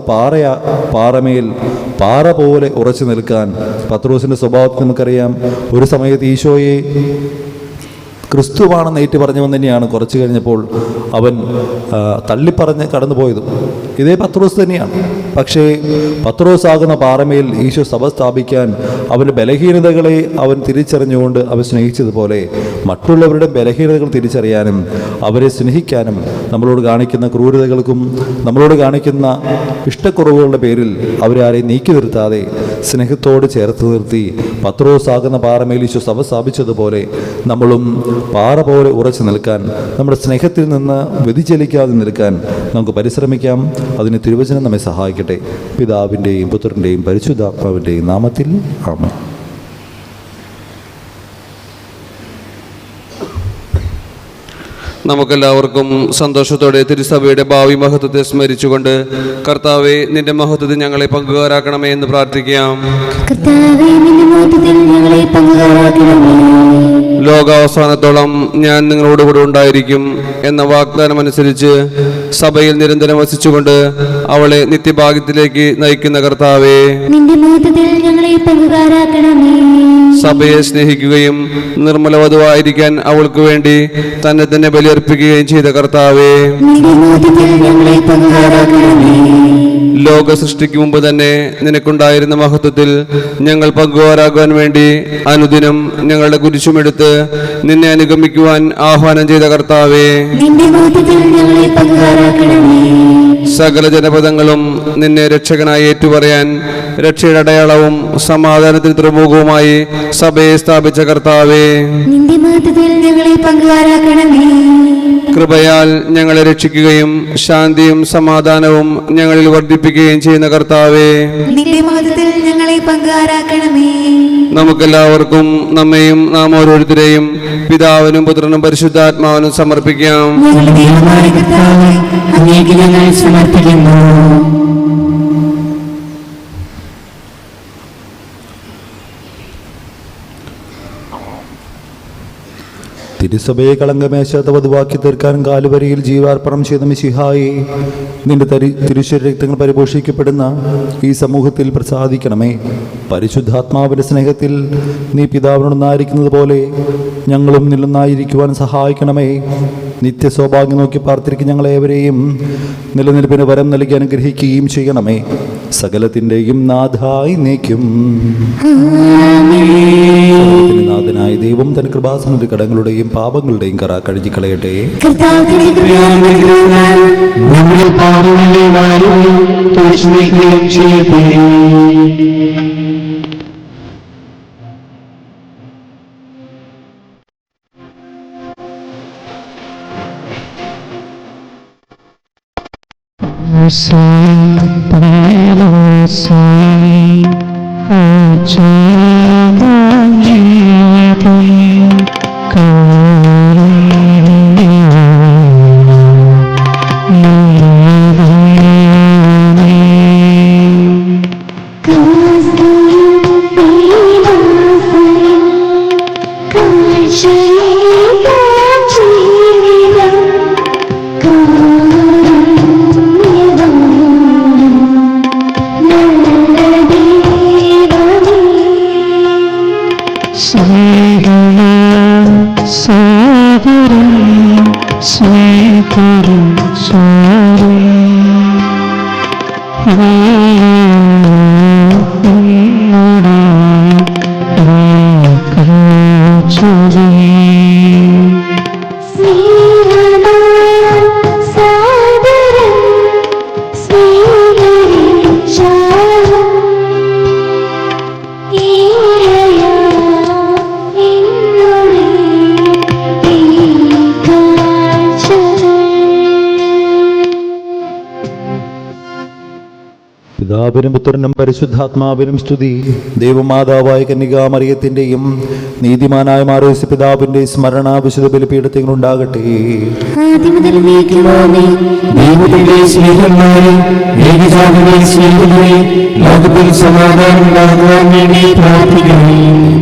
പാറമേൽ പാറ പോലെ ഉറച്ചു നിൽക്കാൻ. പത്രോസിൻ്റെ സ്വഭാവത്തിൽ നമുക്കറിയാം, ഒരു സമയത്ത് ഈശോയെ ക്രിസ്തുവാണെന്ന് ഏറ്റു പറഞ്ഞവൻ തന്നെയാണ് കുറച്ച് കഴിഞ്ഞപ്പോൾ അവൻ തള്ളിപ്പറഞ്ഞ് കടന്നുപോയതും ഇതേ പത്രോസ് തന്നെയാണ്. പക്ഷേ പത്രോസാകുന്ന പാറമേൽ ഈശോ സഭ സ്ഥാപിക്കാൻ അവൻ്റെ ബലഹീനതകളെ അവൻ തിരിച്ചറിഞ്ഞുകൊണ്ട് അവൻ സ്നേഹിച്ചതുപോലെ മറ്റുള്ളവരുടെ ബലഹീനതകൾ തിരിച്ചറിയാനും അവരെ സ്നേഹിക്കാനും നമ്മളോട് കാണിക്കുന്ന ക്രൂരതകൾക്കും നമ്മളോട് കാണിക്കുന്ന ഇഷ്ടക്കുറവുകളുടെ പേരിൽ അവരെ ആരെയും നീക്കി നിർത്താതെ സ്നേഹത്തോട് ചേർത്ത് നിർത്തി പത്രോസാകുന്ന പാറമേൽ ഈശോ സഭ സ്ഥാപിച്ചതുപോലെ നമ്മളും പാറ പോലെ ഉറച്ചു നിൽക്കാൻ, നമ്മുടെ സ്നേഹത്തിൽ നിന്ന് വ്യതിചലിക്കാതെ നിൽക്കാൻ നമുക്ക് പരിശ്രമിക്കാം. അതിന് തിരുവചനം നമ്മെ സഹായിക്കട്ടെ. പിതാവിൻ്റെയും പുത്രൻ്റെയും പരിശുദ്ധാത്മാവിൻ്റെയും നാമത്തിൽ ആമേൻ. നമുക്കെല്ലാവർക്കും സന്തോഷത്തോടെ തിരുസഭയുടെ ഭാവി മഹത്വത്തെ സ്മരിച്ചുകൊണ്ട്, കർത്താവെ നിന്റെ മഹത്വത്തിൽ ഞങ്ങളെ പങ്കുകാരാക്കണമേ എന്ന് പ്രാർത്ഥിക്കാം. ലോകാവസാനത്തോളം ഞാൻ നിങ്ങളോട് കൂടെ ഉണ്ടായിരിക്കും എന്ന വാഗ്ദാനം അനുസരിച്ച് സഭയിൽ നിരന്തരം വസിച്ചുകൊണ്ട് അവളെ നിത്യഭാഗ്യത്തിലേക്ക് നയിക്കുന്ന കർത്താവെ, സഭയെ സ്നേഹിക്കുകയും നിർമ്മലവധുവായിരിക്കാൻ അവൾക്ക് വേണ്ടി തന്നെ തന്നെ ബലിയർപ്പിക്കുകയും ചെയ്ത കർത്താവെ, ലോക സൃഷ്ടിക്ക് മുമ്പ് തന്നെ നിനക്കുണ്ടായിരുന്ന മഹത്വത്തിൽ ഞങ്ങൾ പങ്കുകാരാകുവാൻ വേണ്ടി അനുദിനം ഞങ്ങളുടെ കുരിശുമെടുത്ത് നിന്നെ അനുഗമിക്കുവാൻ ആഹ്വാനം ചെയ്ത കർത്താവെ, സകല ജനപദങ്ങളും നിന്നെ രക്ഷകനായി ഏറ്റുപറയാൻ രക്ഷയുടെ അടയാളവും സമാധാനത്തിന് തുറമുഖവുമായി സഭയെ സ്ഥാപിച്ച കർത്താവെ, കൃപയാൽ ഞങ്ങളെ രക്ഷിക്കുകയും ശാന്തിയും സമാധാനവും ഞങ്ങളിൽ വർദ്ധിപ്പിക്കുകയും ചെയ്യുന്ന കർത്താവെ, നമുക്കെല്ലാവർക്കും നമ്മെയും നാം ഓരോരുത്തരെയും പിതാവിനും പുത്രനും പരിശുദ്ധാത്മാവിനും സമർപ്പിക്കാം. തിരുസഭയെ കളങ്കമേശാത്ത വധുവാക്കി തീർക്കാൻ കാലുവരിയിൽ ജീവാർപ്പണം ചെയ്ത മിശിഹായെ, നിന്റെ തിരുശരീരക്തങ്ങൾ പരിപോഷിക്കപ്പെടുന്ന ഈ സമൂഹത്തിൽ പ്രസാദിക്കണമേ. പരിശുദ്ധാത്മാവിൻ്റെ സ്നേഹത്തിൽ നീ പിതാവിനൊന്നായിരിക്കുന്നത് പോലെ ഞങ്ങളും നിലനിന്നായിരിക്കുവാൻ സഹായിക്കണമേ. നിത്യസൗഭാഗ്യം നോക്കി പാർത്തിരിക്കും ഞങ്ങളേവരെയും നിലനിൽപ്പിന് വരം നൽകി അനുഗ്രഹിക്കുകയും ചെയ്യണമേ. സകലത്തിൻ്റെയും നാഥായി നീക്കും നാഥനായ ദൈവം തന്റെ കൃപാസനത്തിന്റെ കടങ്ങളുടെയും പാപങ്ങളുടെയും കറ കഴുകിക്കളയട്ടെ. Yeah. പിതാവിനും പുത്രനും പരിശുദ്ധാത്മാവിനും സ്തുതി. ദൈവമാതാവായ കന്യകാമറിയത്തിൻ്റെയും നീതിമാനായ മാർയോസ് പിതാവിൻ്റെയും സ്മരണ വിശുദ്ധ ബലിപീഠത്തിലുണ്ടാകട്ടെ. ആദ്യം മുതൽ എന്നേക്കും ആമേൻ. ദൈവത്തിന്റെ സ്നേഹന്മാരെ, ഏകജാതന്റെ സ്നേഹിതരെ, ലോകത്തിൽ സമാധാനം ഉണ്ടാകുവാൻ വേണ്ടി പ്രാർത്ഥിക്കണം.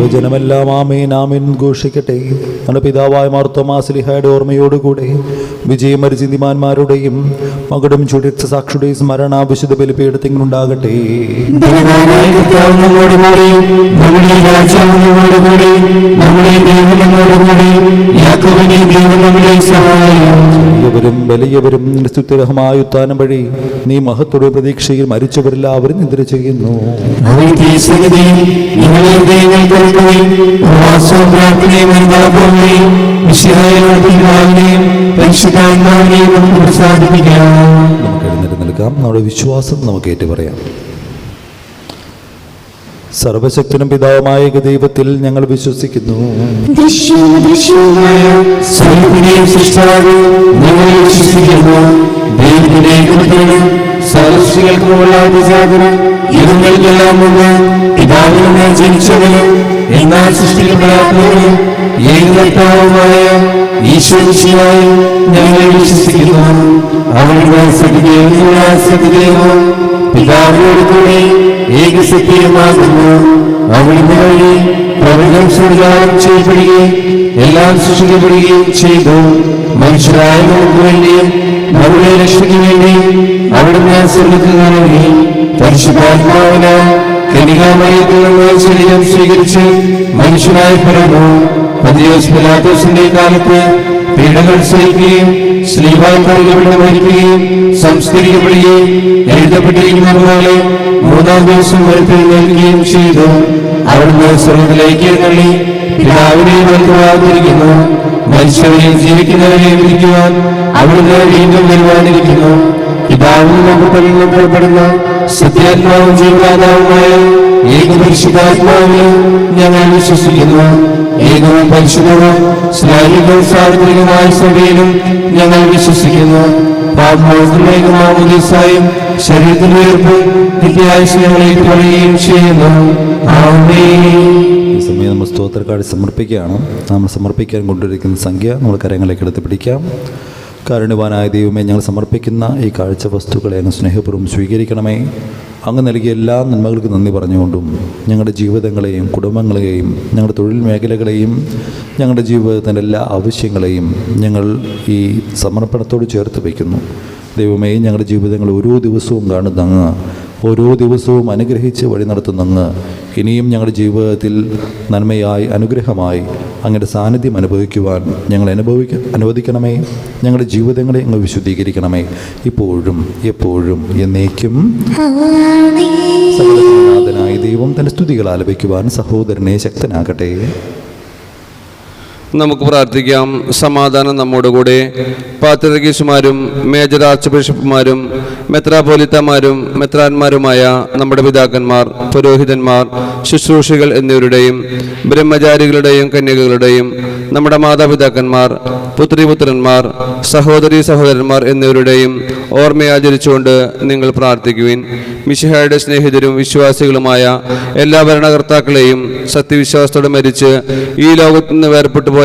ദൈവജനമെല്ലാം ആമേൻ ആമേൻ ഘോഷിക്കട്ടെ. നമ്മുടെ പിതാവായ മാർത്തോമാസ്ലിഹയുടെ ഓർമ്മയോടുകൂടെ വിജയം മരിചിന്തിമാന്മാരുടെയും മകുടം ചുടിച്ച സാക്ഷിയുടെയും സ്മരണ വിശുദ്ധ ബലിപീഠത്തിലുണ്ടാകട്ടെ. ബലവാനായ കർത്താവ് നമ്മോടുകൂടി, നമ്മുടെ രാജാവ് നമ്മോടുകൂടി, നമ്മുടെ ദൈവം നമ്മോടുകൂടി, യാക്കോബിന്റെ ദൈവം നമ്മുടെ സഹായം. വലിയവരും സ്തുത്യർഹമായ ഉത്ഥാനം വഴി നീ മഹത്തോടെ പ്രതീക്ഷയിൽ മരിച്ചവരെല്ലാവരും നിദ്ര ചെയ്യുന്നു. അവിടുത്തെ സന്നിധിയിൽ നിങ്ങളുടെ ദൈവങ്ങൾ തുറക്കുകയും ഉപവാസവും പ്രാർത്ഥനയും അനുതാപവുമെയും മിശിഹായുടെ പിതാവിനെയും പരിശുദ്ധാത്മാവിനെയും നമുക്ക് പ്രസാദിപ്പിക്കാം. നമുക്ക് എഴുന്നേറ്റ് നിൽക്കാം. നമ്മുടെ വിശ്വാസം നമുക്ക് ഏറ്റുപറയാം. സർവശക്തനും പിതാവുമായ ദൈവത്തിൽ ഞങ്ങൾ വിശ്വസിക്കുന്നു. ദൃശ്യവും അദൃശ്യവുമായ സകലത്തിന്റെയും സൃഷ്ടാവ് ഞങ്ങളെ വിശ്വസിക്കുന്നു. ദൈവത്തിന്റെ പുത്രനും സർവ്വസൃഷ്ടികൾക്കുമുള്ള അതിജാതനും യുഗങ്ങൾക്കെല്ലാം മുമ്പ് പിതാവിൽ നിന്ന് ജനിച്ചവനും എന്നാൽ സൃഷ്ടിക്കപ്പെടാത്തവനും ഏകകർത്താവുമായ ഈശോമിശിഹായും ഞങ്ങളെ വിശ്വസിക്കുന്നു. അവരുടെ സത്യദൈവവും പിതാവിനോട് കൂടി ഏകസത്യമാകുന്നു. അവിടുന്ന് വഴി പ്രപഞ്ചം സംവിധാനം ചെയ്യപ്പെടുകയും എല്ലാം സൃഷ്ടിക്കപ്പെടുകയും ചെയ്തു. മനുഷ്യരായ നമുക്ക് വേണ്ടിയും നമ്മുടെ രക്ഷയ്ക്ക് വേണ്ടിയും അവിടുന്ന് സ്വർഗ്ഗത്തിൽ നിന്നിറങ്ങി പരിശുദ്ധാത്മാവിനാൽ കന്യകാമറിയത്തിൽ നിന്ന് ശരീരം സ്വീകരിച്ച് മനുഷ്യനായി പിറന്നു. പന്തിയോസ് പിലാത്തോസിന്റെ കാലത്ത് പീഡകൾ സഹിക്കുകയും ശ്ലീഹായിൽ തറയ്ക്കപ്പെട്ട് മരിക്കുകയും സംസ്കരിക്കപ്പെടുകയും എഴുതപ്പെട്ടിരിക്കുന്നത് പോലെ മൂന്നാം ദിവസം ഉയർത്തെഴുന്നേൽക്കുകയും ചെയ്തു. അവിടുന്ന് സ്വർഗ്ഗത്തിലേക്ക് എഴുന്നള്ളി പിതാവിനെയും വലത്തുഭാഗത്തിരിക്കുന്നു. മരിച്ചവരെയും ജീവിക്കുന്നവരെയും വിധിക്കുവാൻ അവിടുന്ന് വീണ്ടും വരുവാനിരിക്കുന്നു. പിതാവിൽ നിന്ന് പുറപ്പെടുന്ന സത്യാത്മാവും ജീവദാതാവുമായ ഏകപരിശുദ്ധാത്മാവിനെ ഞങ്ങൾ വിശ്വസിക്കുന്നു. ഏകവും പരിശുദ്ധവും സ്നേഹികവും സാർവത്രികമായ സഭയിലും ഞങ്ങൾ വിശ്വസിക്കുന്നു. പാപമോചനമായും ശരീരത്തിന്റെ ഉയർപ്പ് നിത്യായുസ്സ് ഞങ്ങൾ ഏറ്റുപറയുകയും ചെയ്യുന്നു. ആമേൻ. ഈ സമയം നമ്മൾ സ്തോത്രക്കാട് സമർപ്പിക്കുകയാണ്. നമ്മൾ സമർപ്പിക്കാൻ കൊണ്ടിരിക്കുന്ന സംഖ്യ നമ്മൾ കരങ്ങളിലേക്ക് എടുത്ത് പിടിക്കാം. കാരുണ്യവാനായ ദൈവമേ, ഞങ്ങൾ സമർപ്പിക്കുന്ന ഈ കാഴ്ച വസ്തുക്കളെ അങ്ങ് സ്നേഹപൂർവ്വം സ്വീകരിക്കണമേ. അങ്ങ് നൽകിയ എല്ലാ നന്മകൾക്ക് നന്ദി പറഞ്ഞുകൊണ്ടും ഞങ്ങളുടെ ജീവിതങ്ങളെയും കുടുംബങ്ങളെയും ഞങ്ങളുടെ തൊഴിൽ മേഖലകളെയും ഞങ്ങളുടെ ജീവിതത്തിൻ്റെ എല്ലാ ആവശ്യങ്ങളെയും ഞങ്ങൾ ഈ സമർപ്പണത്തോട് ചേർത്ത് വയ്ക്കുന്നു. ദൈവമേ, ഞങ്ങളുടെ ജീവിതങ്ങൾ ഓരോ ദിവസവും കാണുന്നങ്ങ്, ഓരോ ദിവസവും അനുഗ്രഹിച്ച് വഴി നടത്തുന്നങ്ങ് ഇനിയും ഞങ്ങളുടെ ജീവിതത്തിൽ നന്മയായി അനുഗ്രഹമായി അങ്ങയുടെ സാന്നിധ്യം അനുഭവിക്കുവാൻ ഞങ്ങൾ അനുവദിക്കണമേ. ഞങ്ങളുടെ ജീവിതങ്ങളെ അങ്ങ് വിശുദ്ധീകരിക്കണമേ, ഇപ്പോഴും എപ്പോഴും എന്നേക്കും. സകലനാഥനായ ദൈവം തൻ്റെ സ്തുതികൾ ആലപിക്കുവാൻ സഹോദരനെ ശക്തനാകട്ടെ. നമുക്ക് പ്രാർത്ഥിക്കാം. സമാധാനം നമ്മോടുകൂടെ. പാത്രികീസുമാരും മേജർ ആർച്ച് ബിഷപ്പുമാരും മെത്രാപോലിത്തമാരും മെത്രാന്മാരുമായ നമ്മുടെ പിതാക്കന്മാർ, പുരോഹിതന്മാർ, ശുശ്രൂഷികൾ എന്നിവരുടെയും ബ്രഹ്മചാരികളുടെയും കന്യകകളുടെയും നമ്മുടെ മാതാപിതാക്കന്മാർ, പുത്രിപുത്രന്മാർ, സഹോദരീ സഹോദരന്മാർ എന്നിവരുടെയും ഓർമ്മയാചരിച്ചുകൊണ്ട് നിങ്ങൾ പ്രാർത്ഥിക്കുവിൻ. മിശിഹായുടെ സ്നേഹിതരും വിശ്വാസികളുമായ എല്ലാ ഭരണകർത്താക്കളെയും സത്യവിശ്വാസത്തോടെ മരിച്ച് ഈ ലോകത്ത് നിന്ന് വേർപെട്ടു പോയ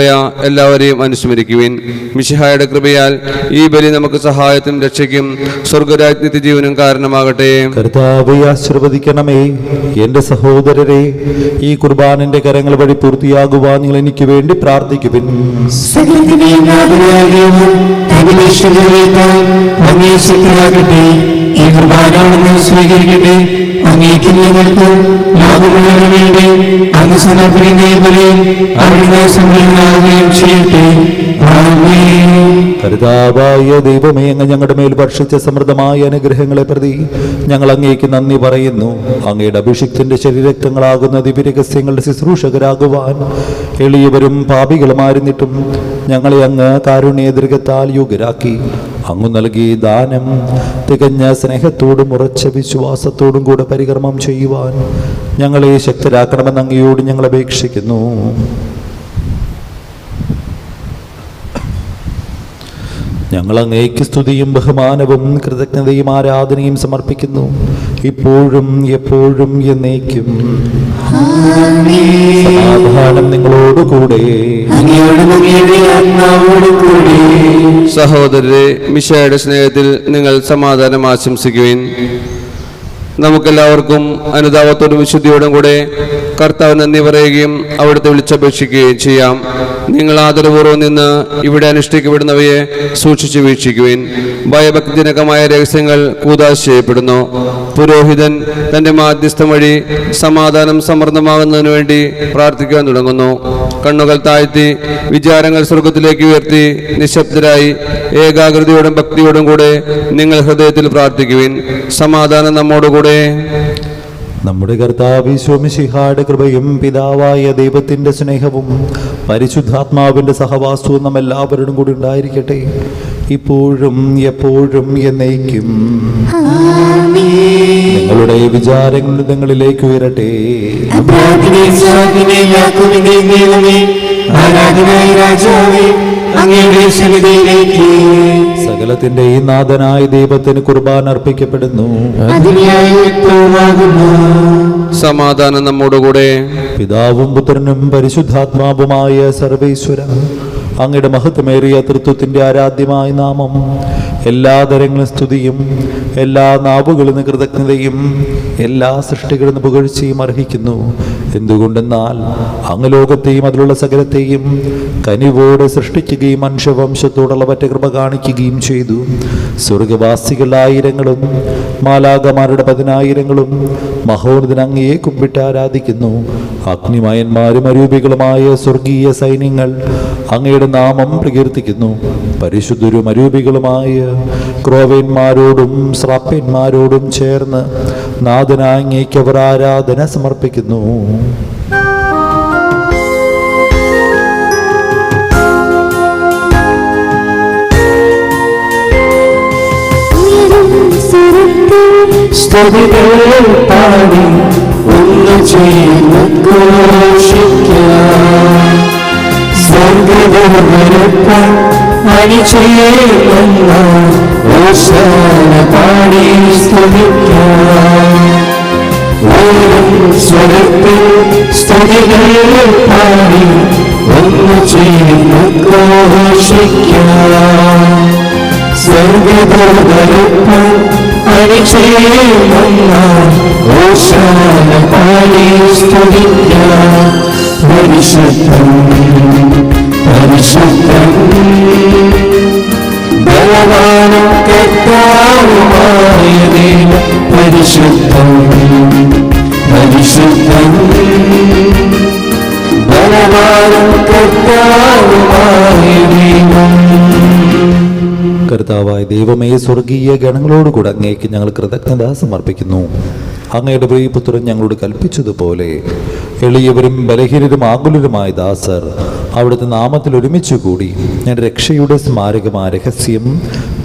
എല്ലാവരെയും അനുസ്മരിക്കുവിൻ. മിശിഹായുടെ കൃപയാൽ ഈ ബലി നമുക്ക് സഹായത്തിനും രക്ഷയ്ക്കും സ്വർഗരാജ്ഞിത്യ ജീവനും കാരണമാകട്ടെ. കർത്താവേ, ആശീർവദിക്കണമേ. എൻ്റെ സഹോദരരെ, ഈ കുർബാനന്റെ കരങ്ങൾ വഴി പൂർത്തിയാകുവാൻ നിങ്ങൾ എനിക്ക് വേണ്ടി പ്രാർത്ഥിക്കുവിൻ. സകലത്തിന്റെയും നാഥനായ ദൈവം തന്റെ ഇഷ്ടത്തിലേക്ക് അങ്ങേ ശക്തരാകട്ടെ. ഈ കുർബാനയാണെന്ന് സ്വീകരിക്കട്ടെ. അങ്ങേക്ക് ഞങ്ങൾക്ക് ലോകമുഴുവനും വേണ്ടി അങ്ങ് സമർപ്പിക്കുന്ന ബലിയിൽ അവിടുന്ന് സംപ്രീതനാവുകയും ചെയ്യട്ടെ. ആമേൻ. കർത്താവായ ദൈവമേ, അങ്ങ് ഞങ്ങളുടെ മേൽ വർഷിച്ച സമൃദ്ധമായ അനുഗ്രഹങ്ങളെ പ്രതി ഞങ്ങൾ അങ്ങേക്ക് നന്ദി പറയുന്നു. അങ്ങയുടെ അഭിഷിക്തന്റെ ശരീരക്തങ്ങളാകുന്ന ദിവ്യരഹസ്യങ്ങളുടെ ശുശ്രൂഷകരാകുവാൻ എളിയവരും പാപികളുമായിരുന്നിട്ടും ഞങ്ങളെ അങ്ങ് കാരുണ്യദൃഗത്താൽ യോഗ്യരാക്കി. അങ്ങ് നൽകി ദാനം തികഞ്ഞ സ്നേഹത്തോടും ഉറച്ച വിശ്വാസത്തോടും കൂടെ പരികർമ്മം ചെയ്യുവാൻ ഞങ്ങളെ ശക്തരാക്കണമെന്ന് അങ്ങയോട് ഞങ്ങൾ അപേക്ഷിക്കുന്നു. ഞങ്ങൾ അങ്ങേക്ക് സ്തുതിയും ബഹുമാനവും കൃതജ്ഞതയും ആരാധനയും സമർപ്പിക്കുന്നു. ഇപ്പോഴും എപ്പോഴും എന്നേക്കും. സമാധാനം നിങ്ങളോടുകൂടെ. സഹോദരരെ, മിശിഹായുടെ സ്നേഹത്തിൽ നിങ്ങൾ സമാധാനം ആശംസിക്കുവിൻ. നമുക്കെല്ലാവർക്കും അനുതാപത്തോടും വിശുദ്ധിയോടും കൂടെ കർത്താവ് നന്ദി പറയുകയും അവിടുത്തെ വിളിച്ചപേക്ഷിക്കുകയും ചെയ്യാം. നിങ്ങൾ ആദരപൂർവ്വം നിന്ന് ഇവിടെ അനുഷ്ഠിക്കപ്പെടുന്നവയെ സൂക്ഷിച്ചു വീക്ഷിക്കുവിൻ. ഭയഭക്തിജനകമായ രഹസ്യങ്ങൾ കൂദാശ ചെയ്യപ്പെടുന്നു. പുരോഹിതൻ തൻ്റെ മാധ്യസ്ഥം വഴി സമാധാനം സമൃദ്ധമാകുന്നതിനു വേണ്ടി പ്രാർത്ഥിക്കാൻ തുടങ്ങുന്നു. കണ്ണുകൾ താഴ്ത്തി വിചാരങ്ങൾ സ്വർഗത്തിലേക്ക് ഉയർത്തി നിശബ്ദരായി ഏകാഗ്രതയോടും ഭക്തിയോടും കൂടെ നിങ്ങൾ ഹൃദയത്തിൽ പ്രാർത്ഥിക്കുവിൻ. സമാധാനം നമ്മോടുകൂടെ. നമ്മുടെ കർത്താവ് ഈശോ മിശിഹായുടെ കൃപയും പിതാവായ ദൈവത്തിന്റെ സ്നേഹവും പരിശുദ്ധാത്മാവിന്റെ സഹവാസവും നമ്മെല്ലാവരോടും കൂടി ഉണ്ടായിരിക്കട്ടെ, ഇപ്പോഴും എപ്പോഴും എന്നേക്കും. നിങ്ങളുടെ വിചാരങ്ങൾ നിങ്ങളിലേക്ക് ഉയരട്ടെ. സകലത്തിന്റെ ഈ നാഥനായ ദൈവത്തിന് കുർബാന അർപ്പിക്കപ്പെടുന്നു. സമാധാനം നമ്മോടുകൂടെ. പിതാവും പുത്രനും പരിശുദ്ധാത്മാവുമായ സർവേശ്വര, അങ്ങയുടെ മഹത്വമേറിയ തൃത്വത്തിന്റെ ആരാധ്യമായ നാമം എല്ലാ തരങ്ങളും സ്തുതിയും എല്ലാ നാവുകളിൽ കൃതജ്ഞതയും എല്ലാ സൃഷ്ടികളിൽ പുകഴ്ചയും അർഹിക്കുന്നു. എന്തുകൊണ്ടെന്നാൽ അങ്ങ് ലോകത്തെയും അതിലുള്ള സകലത്തെയും കനിവോടെ സൃഷ്ടിക്കുകയും മനുഷ്യവംശത്തോടുള്ള മറ്റ കൃപ കാണിക്കുകയും ചെയ്തു. സ്വർഗവാസികളുടെ ആയിരങ്ങളും മാലാകമാരുടെ 10,000ങ്ങളും മഹോന്നതൻ അങ്ങയെ കുമ്പിട്ട് ആരാധിക്കുന്നു. അഗ്നിമയന്മാരും അരൂപികളുമായ സ്വർഗീയ സൈന്യങ്ങൾ അങ്ങയുടെ നാമം പ്രകീർത്തിക്കുന്നു. പരിശുദ്ധരും അരൂപികളുമായ ക്രോവേന്മാരോടും ശ്രാപ്യന്മാരോടും ചേർന്ന് നാഥനായ അങ്ങേക്ക് അവർ ആരാധന സമർപ്പിക്കുന്നു. പാടി ഒന്ന് ചെയ്യുന്ന പാടി സ്വരത്തിൽ സ്തുതികൾ പാടി ഒന്ന് ചെയ്യുന്ന സ്വർഗദൂതരൊപ്പം അണിചേരുന്ന ഓശാന പാടി സ്തുതിക്കാം. പരിശുദ്ധൻ പരിശുദ്ധൻ ബലവാനും കർത്താവുമായ ദൈവം. പരിശുദ്ധൻ പരിശുദ്ധൻ ബലവാനും കർത്താവുമായ ദൈവം. കർത്താവായ ദൈവമേ, സ്വർഗീയ ഗണങ്ങളോടുകൂടെ അങ്ങേക്ക് ഞങ്ങൾ കൃതജ്ഞത സമർപ്പിക്കുന്നു. അങ്ങയുടെ പ്രിയപുത്രൻ ഞങ്ങളോട് കൽപ്പിച്ചതുപോലെ എളിയവരും ബലഹീനരും ആകുലരുമായ ദാസർ അവിടുത്തെ നാമത്തിൽ ഒരുമിച്ചുകൂടി ഞാൻ രക്ഷയുടെ സ്മാരകമായ രഹസ്യം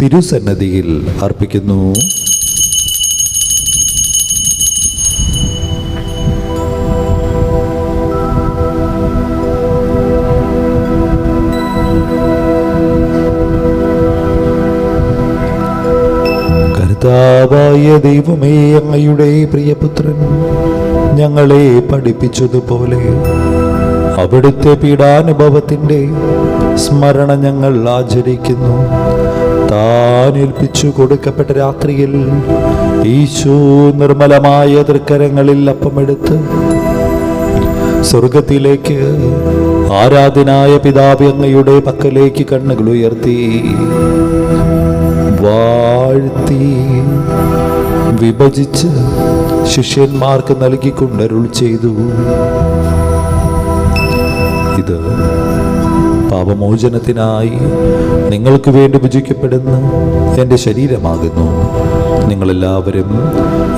തിരുസന്നതിയിൽ അർപ്പിക്കുന്നു. കർത്താവായ ദൈവമേ, അങ്ങയുടെ പ്രിയപുത്രൻ ഞങ്ങളെ പഠിപ്പിച്ചതുപോലെ അവിടുത്തെ പീഡാനുഭവത്തിൻ്റെ സ്മരണ ഞങ്ങൾ ആചരിക്കുന്നു. താൻ ഏൽപ്പിച്ചു കൊടുക്കപ്പെട്ട രാത്രിയിൽ ഈശോ നിർമ്മലമായ തൃക്കരങ്ങളിൽ അപ്പമെടുത്ത് സ്വർഗത്തിലേക്ക് ആരാധനായ പിതാവേ അങ്ങയുടെ പക്കലേക്ക് കണ്ണുകൾ ഉയർത്തി വാഴ്ത്തി വിഭജിച്ച് ശിഷ്യന്മാർക്ക് നൽകിക്കൊണ്ടരുൾ ചെയ്തു. ഇത് പാപമോചനത്തിനായി നിങ്ങൾക്ക് വേണ്ടി ഭുജിക്കപ്പെടുന്ന എൻ്റെ ശരീരമാകുന്നു. നിങ്ങളെല്ലാവരും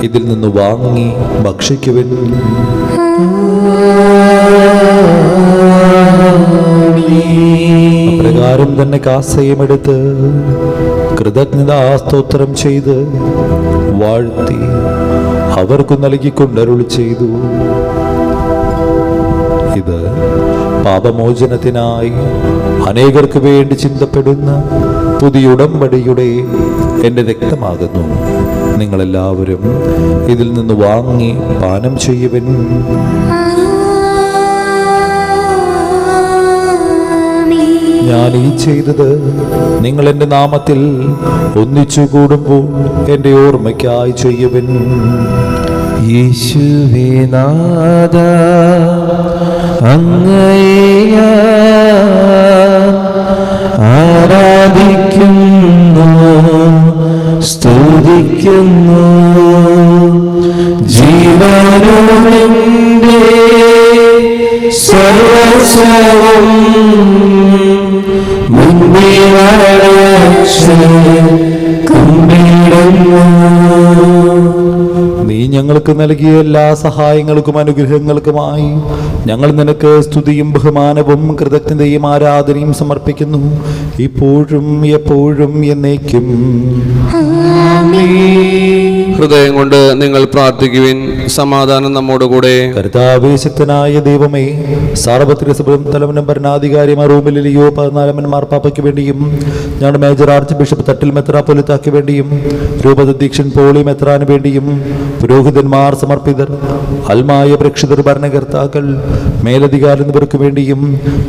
ഇതിൽ നിന്ന് വാങ്ങി ഭക്ഷിക്കുവിൻ. അപ്രകാരം തന്നെ കാസയുമെടുത്ത് കൃതജ്ഞതാസ്തോത്രം ചെയ്ത് വാഴ്ത്തി അവർക്ക് നൽകിക്കൊണ്ടരുൾ ചെയ്തു. ഇത് പാപമോചനത്തിനായി അനേകർക്ക് വേണ്ടി ചിന്തപ്പെടുന്ന പുതിയ ഉടമ്പടിയുടെ എൻ്റെ രക്തമാകുന്നു. നിങ്ങളെല്ലാവരും ഇതിൽ നിന്ന് വാങ്ങി പാനം ചെയ്യുവൻ. ഞാൻ ഈ ചെയ്തത് നിങ്ങൾ എൻ്റെ നാമത്തിൽ ഒന്നിച്ചു കൂടുമ്പോൾ എൻ്റെ ഓർമ്മയ്ക്കായി ചെയ്യുവൻ. യേശുവേ നാഥ, അങ്ങയെ ഞാൻ ആരാധിക്കുന്നു, സ്തുതിക്കുന്നു. ജീവനുമെൻ്റെ സർവസ്വവും മുൻപിൽ അടച്ച് കുമ്പിടുന്നു. നീ ഞങ്ങൾക്ക് നൽകിയ എല്ലാ സഹായങ്ങൾക്കും അനുഗ്രഹങ്ങൾക്കുമായി ഞങ്ങൾ നിനക്ക് സ്തുതിയും ബഹുമാനവും കൃതജ്ഞതയും ആരാധനയും സമർപ്പിക്കുന്നു, ഇപ്പോഴും എപ്പോഴും എന്നേക്കും. ഹൃദയം കൊണ്ട് നിങ്ങൾ പ്രാർത്ഥിക്കുവിൻ. സമാധാനം നമ്മോടുകൂടെ. കർത്താവേ, ശക്തനായ ദൈവമേ, സാർവത്രിക സഭയും തലവനും ഭരണാധികാരിമാർ റൂമിലിയോ 14 മാർപ്പാപ്പയ്ക്ക് വേണ്ടിയും ഞങ്ങളുടെ മേജർ ആർച്ച് ബിഷപ്പ് തട്ടിൽ മെത്രാപ്പൊലിത്താക്ക് വേണ്ടിയും രൂപതാധ്യക്ഷൻ പോളി മെത്രാന് വേണ്ടിയും പുരോഹിതന്മാർ, സമർപ്പിതർ, അൽമായ പ്രേക്ഷിതർ, ഭരണകർത്താക്കൾ, മേലധികാരി എന്നിവർക്ക് വേണ്ടിയും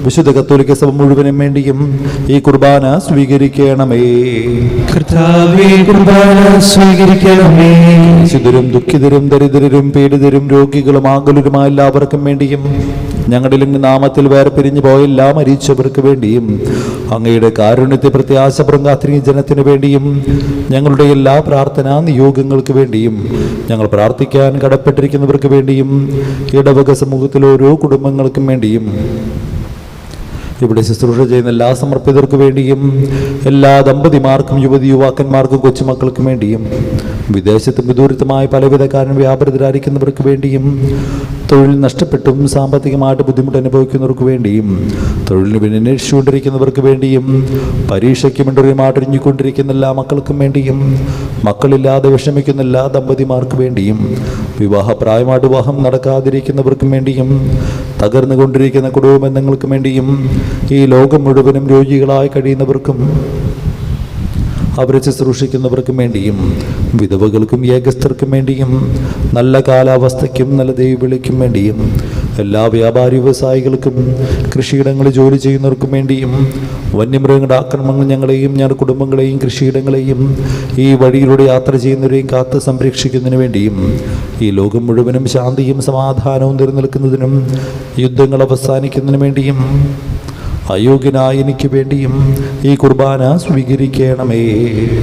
വിശുദ്ധ കത്തോലിക്ക സഭ മുഴുവനും വേണ്ടിയും ഈ കുർബാന സ്വീകരിക്കണമേ. കർത്താവേ, കുർബാന സ്വീകരിക്കണമേ. ശുദ്ധരും ദുഃഖിതരും ദരിദ്രരും പീഡിതരും രോഗികളും ആകുലരുമായ എല്ലാവർക്കും വേണ്ടിയും ഞങ്ങളിൽ നാമത്തിൽ വേറെ പിരിഞ്ഞു പോയ എല്ലാ മരിച്ചവർക്ക് വേണ്ടിയും അങ്ങയുടെ കാരുണ്യത്തെ പ്രത്യാശപുറം കാത്തിരിക്കുന്ന ജനത്തിനു വേണ്ടിയും ഞങ്ങളുടെ എല്ലാ പ്രാർത്ഥനാ നിയോഗങ്ങൾക്ക് വേണ്ടിയും ഞങ്ങൾ പ്രാർത്ഥിക്കാൻ കടപ്പെട്ടിരിക്കുന്നവർക്ക് വേണ്ടിയും ഇടവക സമൂഹത്തിലെ ഓരോ കുടുംബങ്ങൾക്കും വേണ്ടിയും ഇവിടെ ശുശ്രൂഷ ചെയ്യുന്ന എല്ലാ സമർപ്പിതർക്കു വേണ്ടിയും എല്ലാ ദമ്പതിമാർക്കും യുവതി യുവാക്കന്മാർക്കും കൊച്ചുമക്കൾക്കും വേണ്ടിയും വിദേശത്തും വിദൂരത്തുമായ പലവിധ കാരണം വ്യാപൃതരായിരിക്കുന്നവർക്ക് വേണ്ടിയും തൊഴിൽ നഷ്ടപ്പെട്ടും സാമ്പത്തികമായിട്ട് ബുദ്ധിമുട്ട് അനുഭവിക്കുന്നവർക്ക് വേണ്ടിയും തൊഴിലിന് വേണ്ടി അന്വേഷിച്ചുകൊണ്ടിരിക്കുന്നവർക്ക് വേണ്ടിയും പരീക്ഷയ്ക്ക് ഇറങ്ങിക്കൊണ്ടിരിക്കുന്ന എല്ലാ മക്കൾക്കും വേണ്ടിയും മക്കളില്ലാതെ വിഷമിക്കുന്ന എല്ലാ ദമ്പതിമാർക്ക് വേണ്ടിയും വിവാഹപ്രായമായിട്ട് വിവാഹം നടക്കാതിരിക്കുന്നവർക്കും വേണ്ടിയും തകർന്നുകൊണ്ടിരിക്കുന്ന കുടുംബ ബന്ധങ്ങൾക്കും വേണ്ടിയും ഈ ലോകം മുഴുവനും രോഗികളായി കഴിയുന്നവർക്കും അവരെ ശുശ്രൂഷിക്കുന്നവർക്കും വേണ്ടിയും വിധവകൾക്കും ഏകസ്ഥർക്കും വേണ്ടിയും നല്ല കാലാവസ്ഥയ്ക്കും നല്ല ദൈവവിളിക്കും വേണ്ടിയും എല്ലാ വ്യാപാരി വ്യവസായികൾക്കും കൃഷിയിടങ്ങളിൽ ജോലി ചെയ്യുന്നവർക്കും വേണ്ടിയും വന്യമൃഗങ്ങളുടെ ആക്രമണങ്ങൾ ഞങ്ങളെയും ഞങ്ങളുടെ കുടുംബങ്ങളെയും കൃഷിയിടങ്ങളെയും ഈ വഴിയിലൂടെ യാത്ര ചെയ്യുന്നവരെയും കാത്ത് സംരക്ഷിക്കുന്നതിന് വേണ്ടിയും ഈ ലോകം മുഴുവനും ശാന്തിയും സമാധാനവും നിലനിൽക്കുന്നതിനും യുദ്ധങ്ങൾ അവസാനിക്കുന്നതിന് വേണ്ടിയും അയോഗ്യനായ എനിക്ക് വേണ്ടിയും ഈ കുർബാന സ്വീകരിക്കണമേ.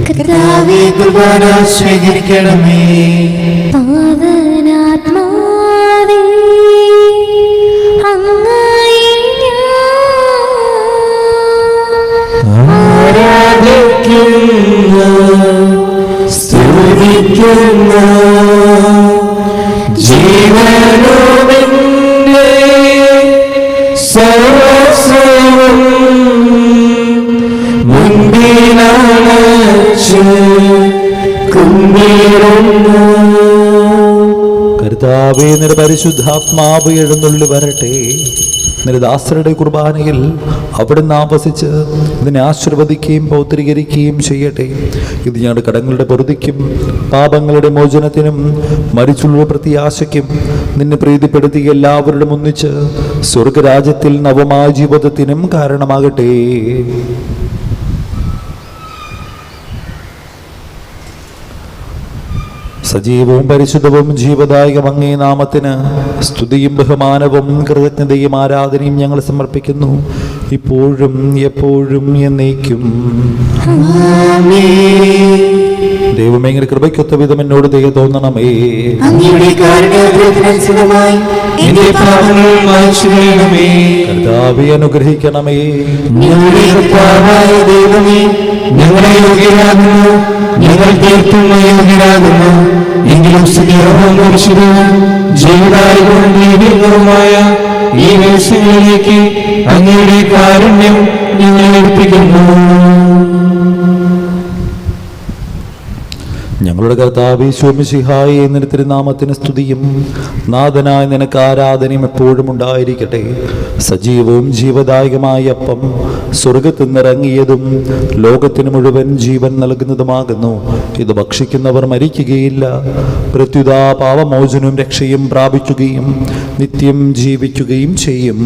കർത്താവേ, കുർബാന സ്വീകരിക്കണമേ. പാവനാത്മാവേ, അങ്ങയെ ഞാൻ ആരാധിക്കുന്നു, സ്തുതിക്കുന്നു. ജീവനുമെന്റെ സർവസ്വവും മുൻപിലണച്ച് കുമ്പിടുന്നു. കർത്താവേ, നിന്റെ പരിശുദ്ധാത്മാവ് എഴുന്നള്ളി വരട്ടെ. നിന്റെ ദാസരുടെ കുർബാനയിൽ അവിടുന്ന് ആവസിച്ച് ഇതിനെ ആശീർവദിക്കുകയും പൗത്രീകരിക്കുകയും ചെയ്യട്ടെ. ഇത് ഞങ്ങളുടെ കടങ്ങളുടെ പൊറുതിക്കും പാപങ്ങളുടെ മോചനത്തിനും മരിച്ചുള്ള പ്രത്യാശയ്ക്കും നിന്നെ പ്രീതിപ്പെടുത്തിയ എല്ലാവരുടെ ഒന്നിച്ച് സ്വർഗരാജ്യത്തിൽ നവമായ ജീവിതത്തിനും കാരണമാകട്ടെ. സജീവവും പരിശുദ്ധവും ജീവദായകം അങ്ങേ നാമത്തിന് സ്തുതിയും ബഹുമാനവും കൃതജ്ഞതയും ആരാധനയും ഞങ്ങൾ സമർപ്പിക്കുന്നു, ഇപ്പോഴും എപ്പോഴും എന്നേക്കും. ദൈവമേ, ഇങ്ങനെ കൃപയ്ക്കൊത്ത വിധം എന്നോട് ദയ തോന്നണമേ. അങ്ങയുടെ കാരുണ്യാഗ്രഹത്തിനനുസൃതമായി എന്റെ പാപങ്ങൾ മായ്ച്ചുകളയണമേ. കർത്താവേ, അനുഗ്രഹിക്കണമേ. ഞങ്ങളുടെ കർത്താവായ ദൈവമേ, ഞങ്ങളെ യോഗ്യരാകുന്നു, ഞങ്ങൾ തീർത്തും അയോഗ്യരാകുന്നു. എങ്കിലും സ്ഥിതിയും ജീവദായകവും ദൈവികവുമായ ഈ രഹസ്യങ്ങളിലേക്ക് അങ്ങയുടെ കാരുണ്യം ഞങ്ങൾ ഏൽപ്പിക്കുന്നു. ഞങ്ങളുടെ കർത്താവേ ശോമിശിഹായി നിന്റെ തിരുനാമത്തിന് സ്തുതിയും നാഥനായ നിനക്ക് ആരാധനയും എപ്പോഴും ഉണ്ടായിരിക്കട്ടെ. സജീവവും ജീവദായകമായ അപ്പം സ്വർഗത്തിൽ നിന്നിറങ്ങിയതും ലോകത്തിന് മുഴുവൻ ജീവൻ നൽകുന്നതുമാകുന്നു. ഇത് ഭക്ഷിക്കുന്നവർ മരിക്കുകയില്ല, പ്രത്യുത പാപമോചനവും രക്ഷയും പ്രാപിക്കുകയും നിത്യം ജീവിക്കുകയും ചെയ്യും.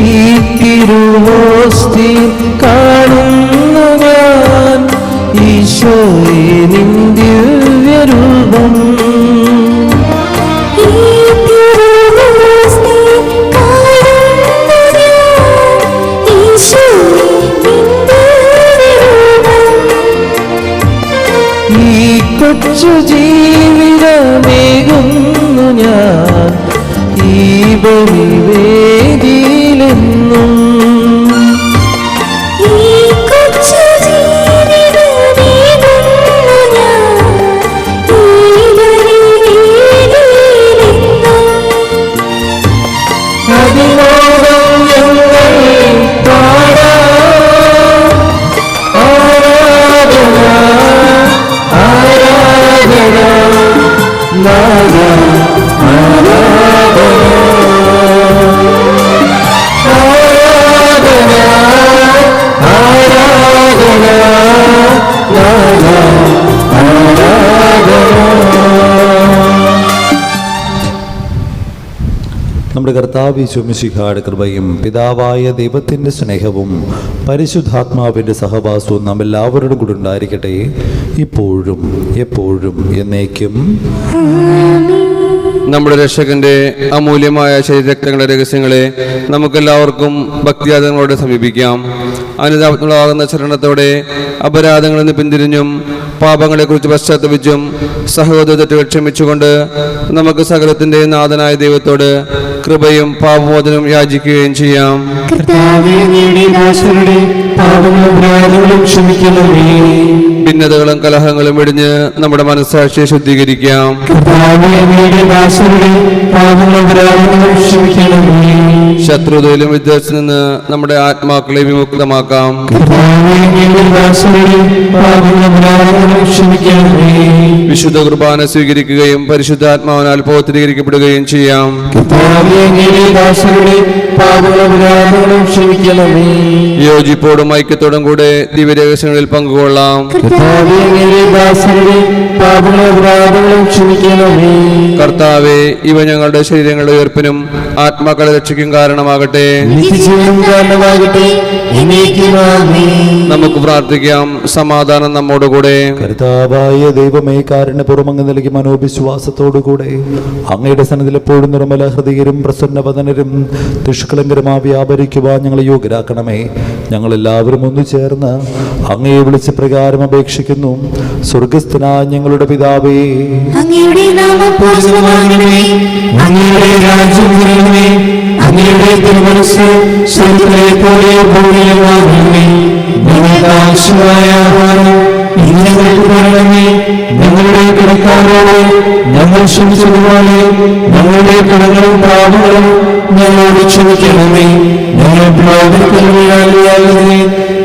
ഈ തിരുവോസ്തി കാണുന്നു ഞാൻ, ഈശോയെ നിൻ ദിവ്യരൂപം. ഈ കൊച്ചു ജീവിതമേകുന്നു ഞാൻ ഈ ബലിവേദിയിലെന്നും. അതിനോടം ഞങ്ങൾ പാടാം ആരാധന ആരാധന നാദ നമ്മുടെ കർത്താവ് ശോമിശിഹായുടെ കൃപയും പിതാവായ ദൈവത്തിൻ്റെ സ്നേഹവും പരിശുദ്ധാത്മാവിൻ്റെ സഹവാസവും നാം എല്ലാവരോടും കൂടെ ഉണ്ടായിരിക്കട്ടെ, ഇപ്പോഴും എപ്പോഴും എന്നേക്കും. നമ്മുടെ രക്ഷകന്റെ അമൂല്യമായ ശരീരരക്തങ്ങളുടെ രഹസ്യങ്ങളെ നമുക്കെല്ലാവർക്കും ഭക്തിയാദങ്ങളോടെ സമീപിക്കാം. അനുതാപത്തിനുള്ളതാകുന്ന ശരണത്തോടെ അപരാധങ്ങളിൽ നിന്ന് പിന്തിരിഞ്ഞും പാപങ്ങളെക്കുറിച്ച് പശ്ചാത്തപിച്ചും സഹോദര തെറ്റുകൾ ക്ഷമിച്ചുകൊണ്ട് നമുക്ക് സകലത്തിൻ്റെ നാഥനായ ദൈവത്തോട് കൃപയും പാപമോചനവും യാചിക്കുകയും ചെയ്യാം. ഭിന്നതകളും കലഹങ്ങളും വെടിഞ്ഞ് നമ്മുടെ മനസ്സാക്ഷിയെ ശുദ്ധീകരിക്കാം. ശത്രുതയിലും വിദ്വേഷത്തിൽ നിന്ന് നമ്മുടെ ആത്മാക്കളെ വിമുക്തമാക്കാം. വിശുദ്ധ കുർബാന സ്വീകരിക്കുകയും പരിശുദ്ധാത്മാവിനാൽ പൗത്രീകരിക്കപ്പെടുകയും ചെയ്യാം. യോജിപ്പോടും ഐക്യത്തോടും കൂടെ ദിവ്യരഹസ്യങ്ങളിൽ പങ്കുകൊള്ളാം. കർത്താവേ, ഇവ ഞങ്ങളുടെ ശരീരങ്ങളുടെ ഉയർപ്പിനും ആത്മാക്കളെ രക്ഷയ്ക്കും കാരണമാകട്ടെ. നമുക്ക് പ്രാർത്ഥിക്കാം. സമാധാനം നമ്മോടുകൂടെ. കർത്താവായ ദൈവമേ, കാരുണ്യപൂർവ്വം അങ്ങ് നൽകി മനോവിശ്വാസത്തോടുകൂടെ അങ്ങയുടെ സന്നിധിയിൽ എപ്പോഴും നിർമ്മല ഹൃദയരും പ്രസന്നവദനരും നിഷ്കളങ്കരമായി വ്യാപരിക്കുവാൻ ഞങ്ങളെ യോഗ്യരാക്കണമേ. ഞങ്ങളെല്ലാവരും ഒന്നു ചേർന്ന് അങ്ങയെ വിളിച്ച പ്രകാരം അപേക്ഷിക്കുന്നു. സ്വർഗസ്ഥനായ ഞങ്ങളുടെ പിതാവേ, അങ്ങയുടെ നാമം പൂജിതമാകണമേ, അങ്ങയുടെ രാജ്യം വരണമേ, അങ്ങയുടെ തിരുമനസ്സ് സ്വർഗ്ഗത്തിലെ പോലെ ഭൂമിയിലുമാകണമേ. ഞങ്ങൾക്ക് ആവശ്യമായ ആഹാരം ഇന്ന് ഞങ്ങൾക്ക് തരണമേ. ഞങ്ങളുടെ കടക്കാരോട് ഞങ്ങൾ ക്ഷമിച്ചതുപോലെ ഞങ്ങളുടെ കടങ്ങളും പാപങ്ങളും ഞങ്ങളോട് ക്ഷമിക്കണമേ. ഞങ്ങൾ പ്രലോഭനത്തിൽ വീഴാതെ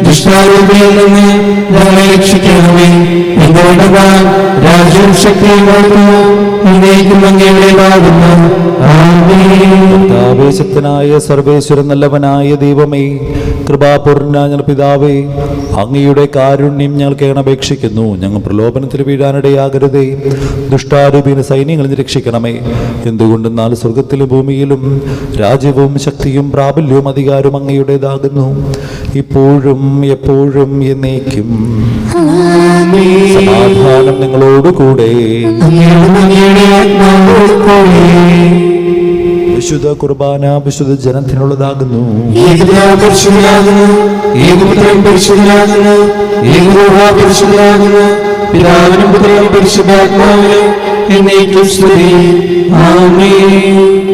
ദുഷ്ടാരൂപിയിൽ നിന്ന് ഞങ്ങളെ രക്ഷിക്കണമേ. എന്തുകൊണ്ടെന്നാൽ രാജ്യവും ശക്തിയും എന്നേക്കും അങ്ങയുടേതാകുന്നു. ആവേശക്തനായ സർവേശ്വരൻ നല്ലവനായ ദൈവമേ, കൃപാപൂർണ്ണനായ ഞങ്ങൾ പിതാവേ, അങ്ങയുടെ കാരുണ്യം ഞങ്ങൾ കേണപേക്ഷിക്കുന്നു. ഞങ്ങൾ പ്രലോഭനത്തിൽ വീഴാനിടയാകരുതേ, ദുഷ്ടാരൂപിയുടെ സൈന്യങ്ങളിൽ രക്ഷിക്കണമേ. എന്തുകൊണ്ടെന്നാൽ സ്വർഗത്തിലും ഭൂമിയിലും രാജ്യവും ശക്തിയും പ്രാബല്യവും അധികാരവും അങ്ങയുടേതാകുന്നു, ഇപ്പോഴും എപ്പോഴും എന്നേക്കും. സമാധാനം നിങ്ങളോടുകൂടെ. വിശുദ്ധ കുർബാന വിശുദ്ധ ജനത്തിനുള്ളതാകുന്നു. പിതാവിനും പുത്രനും പരിശുദ്ധാത്മാവിനും എന്നേക്കും സ്തുതി. ആമേൻ.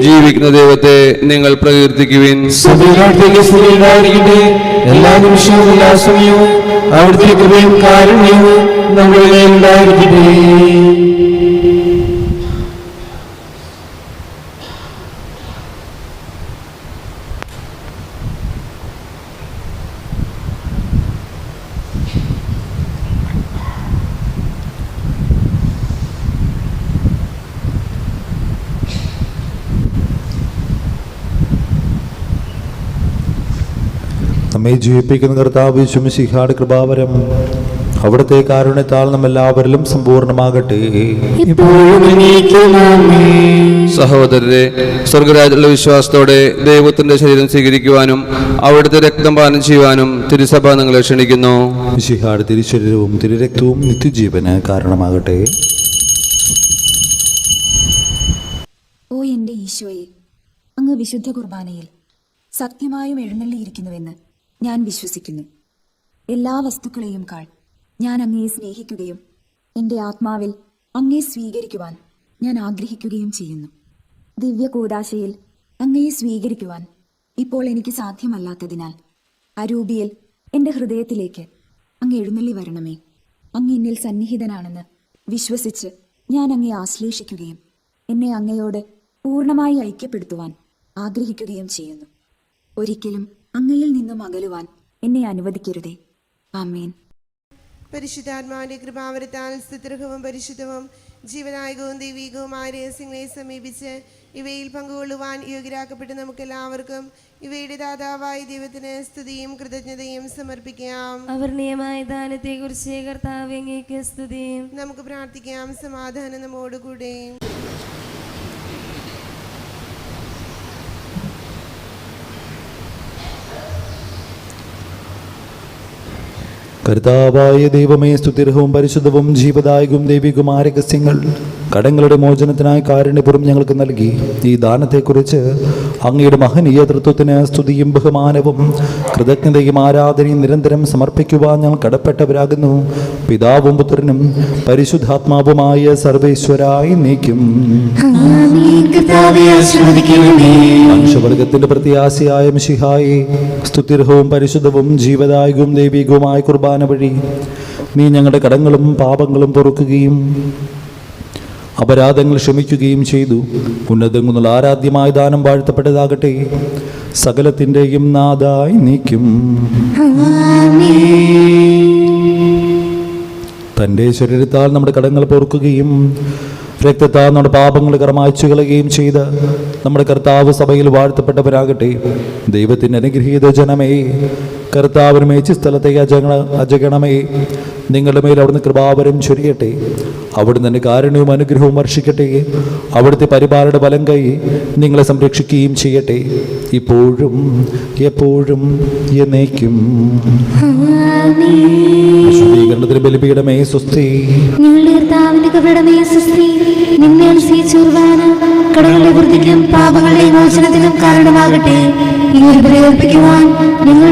ജീവിക്കുന്ന ദൈവത്തെ നിങ്ങൾ പ്രകീർത്തിക്കുവിൻ. സഭയിലേക്ക് സ്തുതി ഉണ്ടായിരിക്കട്ടെ. എല്ലാ നിമിഷവും എല്ലാ സമയവും അവിടുത്തെ കൃപയും കാരുണ്യവും നമ്മുടെ ഉണ്ടായിരിക്കട്ടെ. നമ്മെ ജീവിപ്പിക്കുന്ന കർത്താവ് യേശുമിശിഹായുടെ കൃപാവരം അവിടുത്തെ കാരുണ്യത്താൽ നമ്മെല്ലാവരിലും സമ്പൂർണ്ണമാകട്ടെ. ഇപ്പോഴും എന്നേക്കും ആമേൻ. സഹോദരരെ, സ്വർഗരാജ്യത്തിലുള്ള വിശ്വാസത്തോടെ ദൈവത്തിന്റെ ശരീരം സ്വീകരിക്കുവാനും അവിടുത്തെ രക്തം പാനം ചെയ്യുവാനും തിരുസഭ നിങ്ങളെ ക്ഷണിക്കുന്നു. മിശിഹായുടെ തിരുശരീരവും തിരുരക്തവും നിത്യജീവന് കാരണമാകട്ടെ. ഓ എൻ്റെ ഈശോയെ, അങ്ങ് വിശുദ്ധ കുർബാനയിൽ സത്യമായും എഴുന്നള്ളിയിരിക്കുന്നുവെന്ന് ഞാൻ വിശ്വസിക്കുന്നു. എല്ലാ വസ്തുക്കളെയും കാൾ ഞാൻ അങ്ങയെ സ്നേഹിക്കുകയും എൻ്റെ ആത്മാവിൽ അങ്ങയെ സ്വീകരിക്കുവാൻ ഞാൻ ആഗ്രഹിക്കുകയും ചെയ്യുന്നു. ദിവ്യ കൂദാശയിൽ അങ്ങയെ സ്വീകരിക്കുവാൻ ഇപ്പോൾ എനിക്ക് സാധ്യമല്ലാത്തതിനാൽ അരൂപിയിൽ എൻ്റെ ഹൃദയത്തിലേക്ക് അങ്ങ് എഴുന്നള്ളി വരണമേ. അങ്ങ് എന്നിൽ സന്നിഹിതനാണെന്ന് വിശ്വസിച്ച് ഞാൻ അങ്ങയെ ആശ്ലേഷിക്കുകയും എന്നെ അങ്ങയോട് പൂർണ്ണമായി ഐക്യപ്പെടുത്തുവാൻ ആഗ്രഹിക്കുകയും ചെയ്യുന്നു. ഒരിക്കലും അങ്ങയിൽ നിന്നും അകലുവാൻ എന്നെ അനുവദിക്കരുതേ. ആമേൻ. പരിശുദ്ധാത്മാവിന്റെ കൃപാവരത്താൽ സ്തുത്യർഹവും പരിശുദ്ധവും ജീവനായകവും ദൈവികവുമായ രഹസ്യങ്ങളെ സമീപിച്ച് ഇവയിൽ പങ്കുകൊള്ളുവാൻ യോഗ്യരാക്കപ്പെട്ട് നമുക്കെല്ലാവർക്കും ഇവയുടെ ദാതാവായ ദൈവത്തിന് സ്തുതിയും കൃതജ്ഞതയും സമർപ്പിക്കാം. അവർണ്ണീയമായ ദാനത്തെക്കുറിച്ച് കർത്താവേ അങ്ങേക്ക് സ്തുതി. നമുക്ക് പ്രാർത്ഥിക്കാം. സമാധാനം നമ്മോടുകൂടെ. കർത്താവായ ദൈവമേ, സ്തുത്യർഹവും പരിശുദ്ധവും ജീവദായകവും ദൈവികവുമായ രഹസ്യങ്ങൾ കടങ്ങളുടെ മോചനത്തിനായി കാരുണ്യപൂർവ്വം ഞങ്ങൾക്ക് നൽകി. ഈ ദാനത്തെക്കുറിച്ച് അങ്ങയുടെ മഹനീയ തൃത്വത്തിന് സ്തുതിയും ബഹുമാനവും കൃതജ്ഞതയും ആരാധനയും നിരന്തരം സമർപ്പിക്കുവാൻ ഞങ്ങൾ കടപ്പെട്ടവരാകുന്നു. പിതാവും പുത്രനും പരിശുദ്ധാത്മാവുമായ സർവേശ്വരായി നീക്കും. മനുഷ്യവർഗത്തിന്റെ പ്രത്യാശയായ മിശിഹായെ, സ്തുത്യർഹവും പരിശുദ്ധവും ജീവദായകവും ദൈവികവുമായ കുർബാന വഴി നീ ഞങ്ങളുടെ കടങ്ങളും പാപങ്ങളും പൊറുക്കുകയും അപരാധങ്ങൾ ക്ഷമിക്കുകയും ചെയ്തു. ഉന്നതങ്ങളുള്ള ആരാധ്യമായ ദാനം വാഴ്ത്തപ്പെട്ടതാകട്ടെ. സകലത്തിൻ്റെയും നാഥായി നീക്കും. തൻ്റെ ശരീരത്താൽ നമ്മുടെ കടങ്ങൾ പൊറുക്കുകയും രക്തത്താൽ നമ്മുടെ പാപങ്ങൾ കറമായ്ച്ചു കളയുകയും ചെയ്ത് നമ്മുടെ കർത്താവ് സഭയിൽ വാഴ്ത്തപ്പെട്ടവരാകട്ടെ. ദൈവത്തിൻ്റെ അനുഗ്രഹീത ജനമേ, കർത്താവിന് മേച്ച സ്ഥലത്തെ അജഗണമേ, നിങ്ങളുടെ മേൽ അവിടുന്ന് കൃപാവരം ചൊരിയട്ടെ. അവിടുന്ന് തന്നെ കാരുണ്യവും അനുഗ്രഹവും വർഷിക്കട്ടെ. അവിടുത്തെ പരിപാലന ബലം കൈ നിങ്ങളെ സംരക്ഷിക്കുകയും ചെയ്യട്ടെ, ഇപ്പോഴും എപ്പോഴും എന്നേക്കും. വിശുദ്ധീകരണത്തിന് ബലിപീഠമേ സ്വസ്തി. ഞങ്ങളുടെ കർത്താവിന്റെ കൃപയുടെ സ്വസ്തി. നിന്നെ അനുസരിച്ചുർവാന കടങ്ങളുടെ വൃത്തിക്കും പാപങ്ങളുടെ മോചനത്തിനും കാരണമാകട്ടെ. ഈ ബലിയർപ്പിക്കുവാൻ ഞങ്ങൾ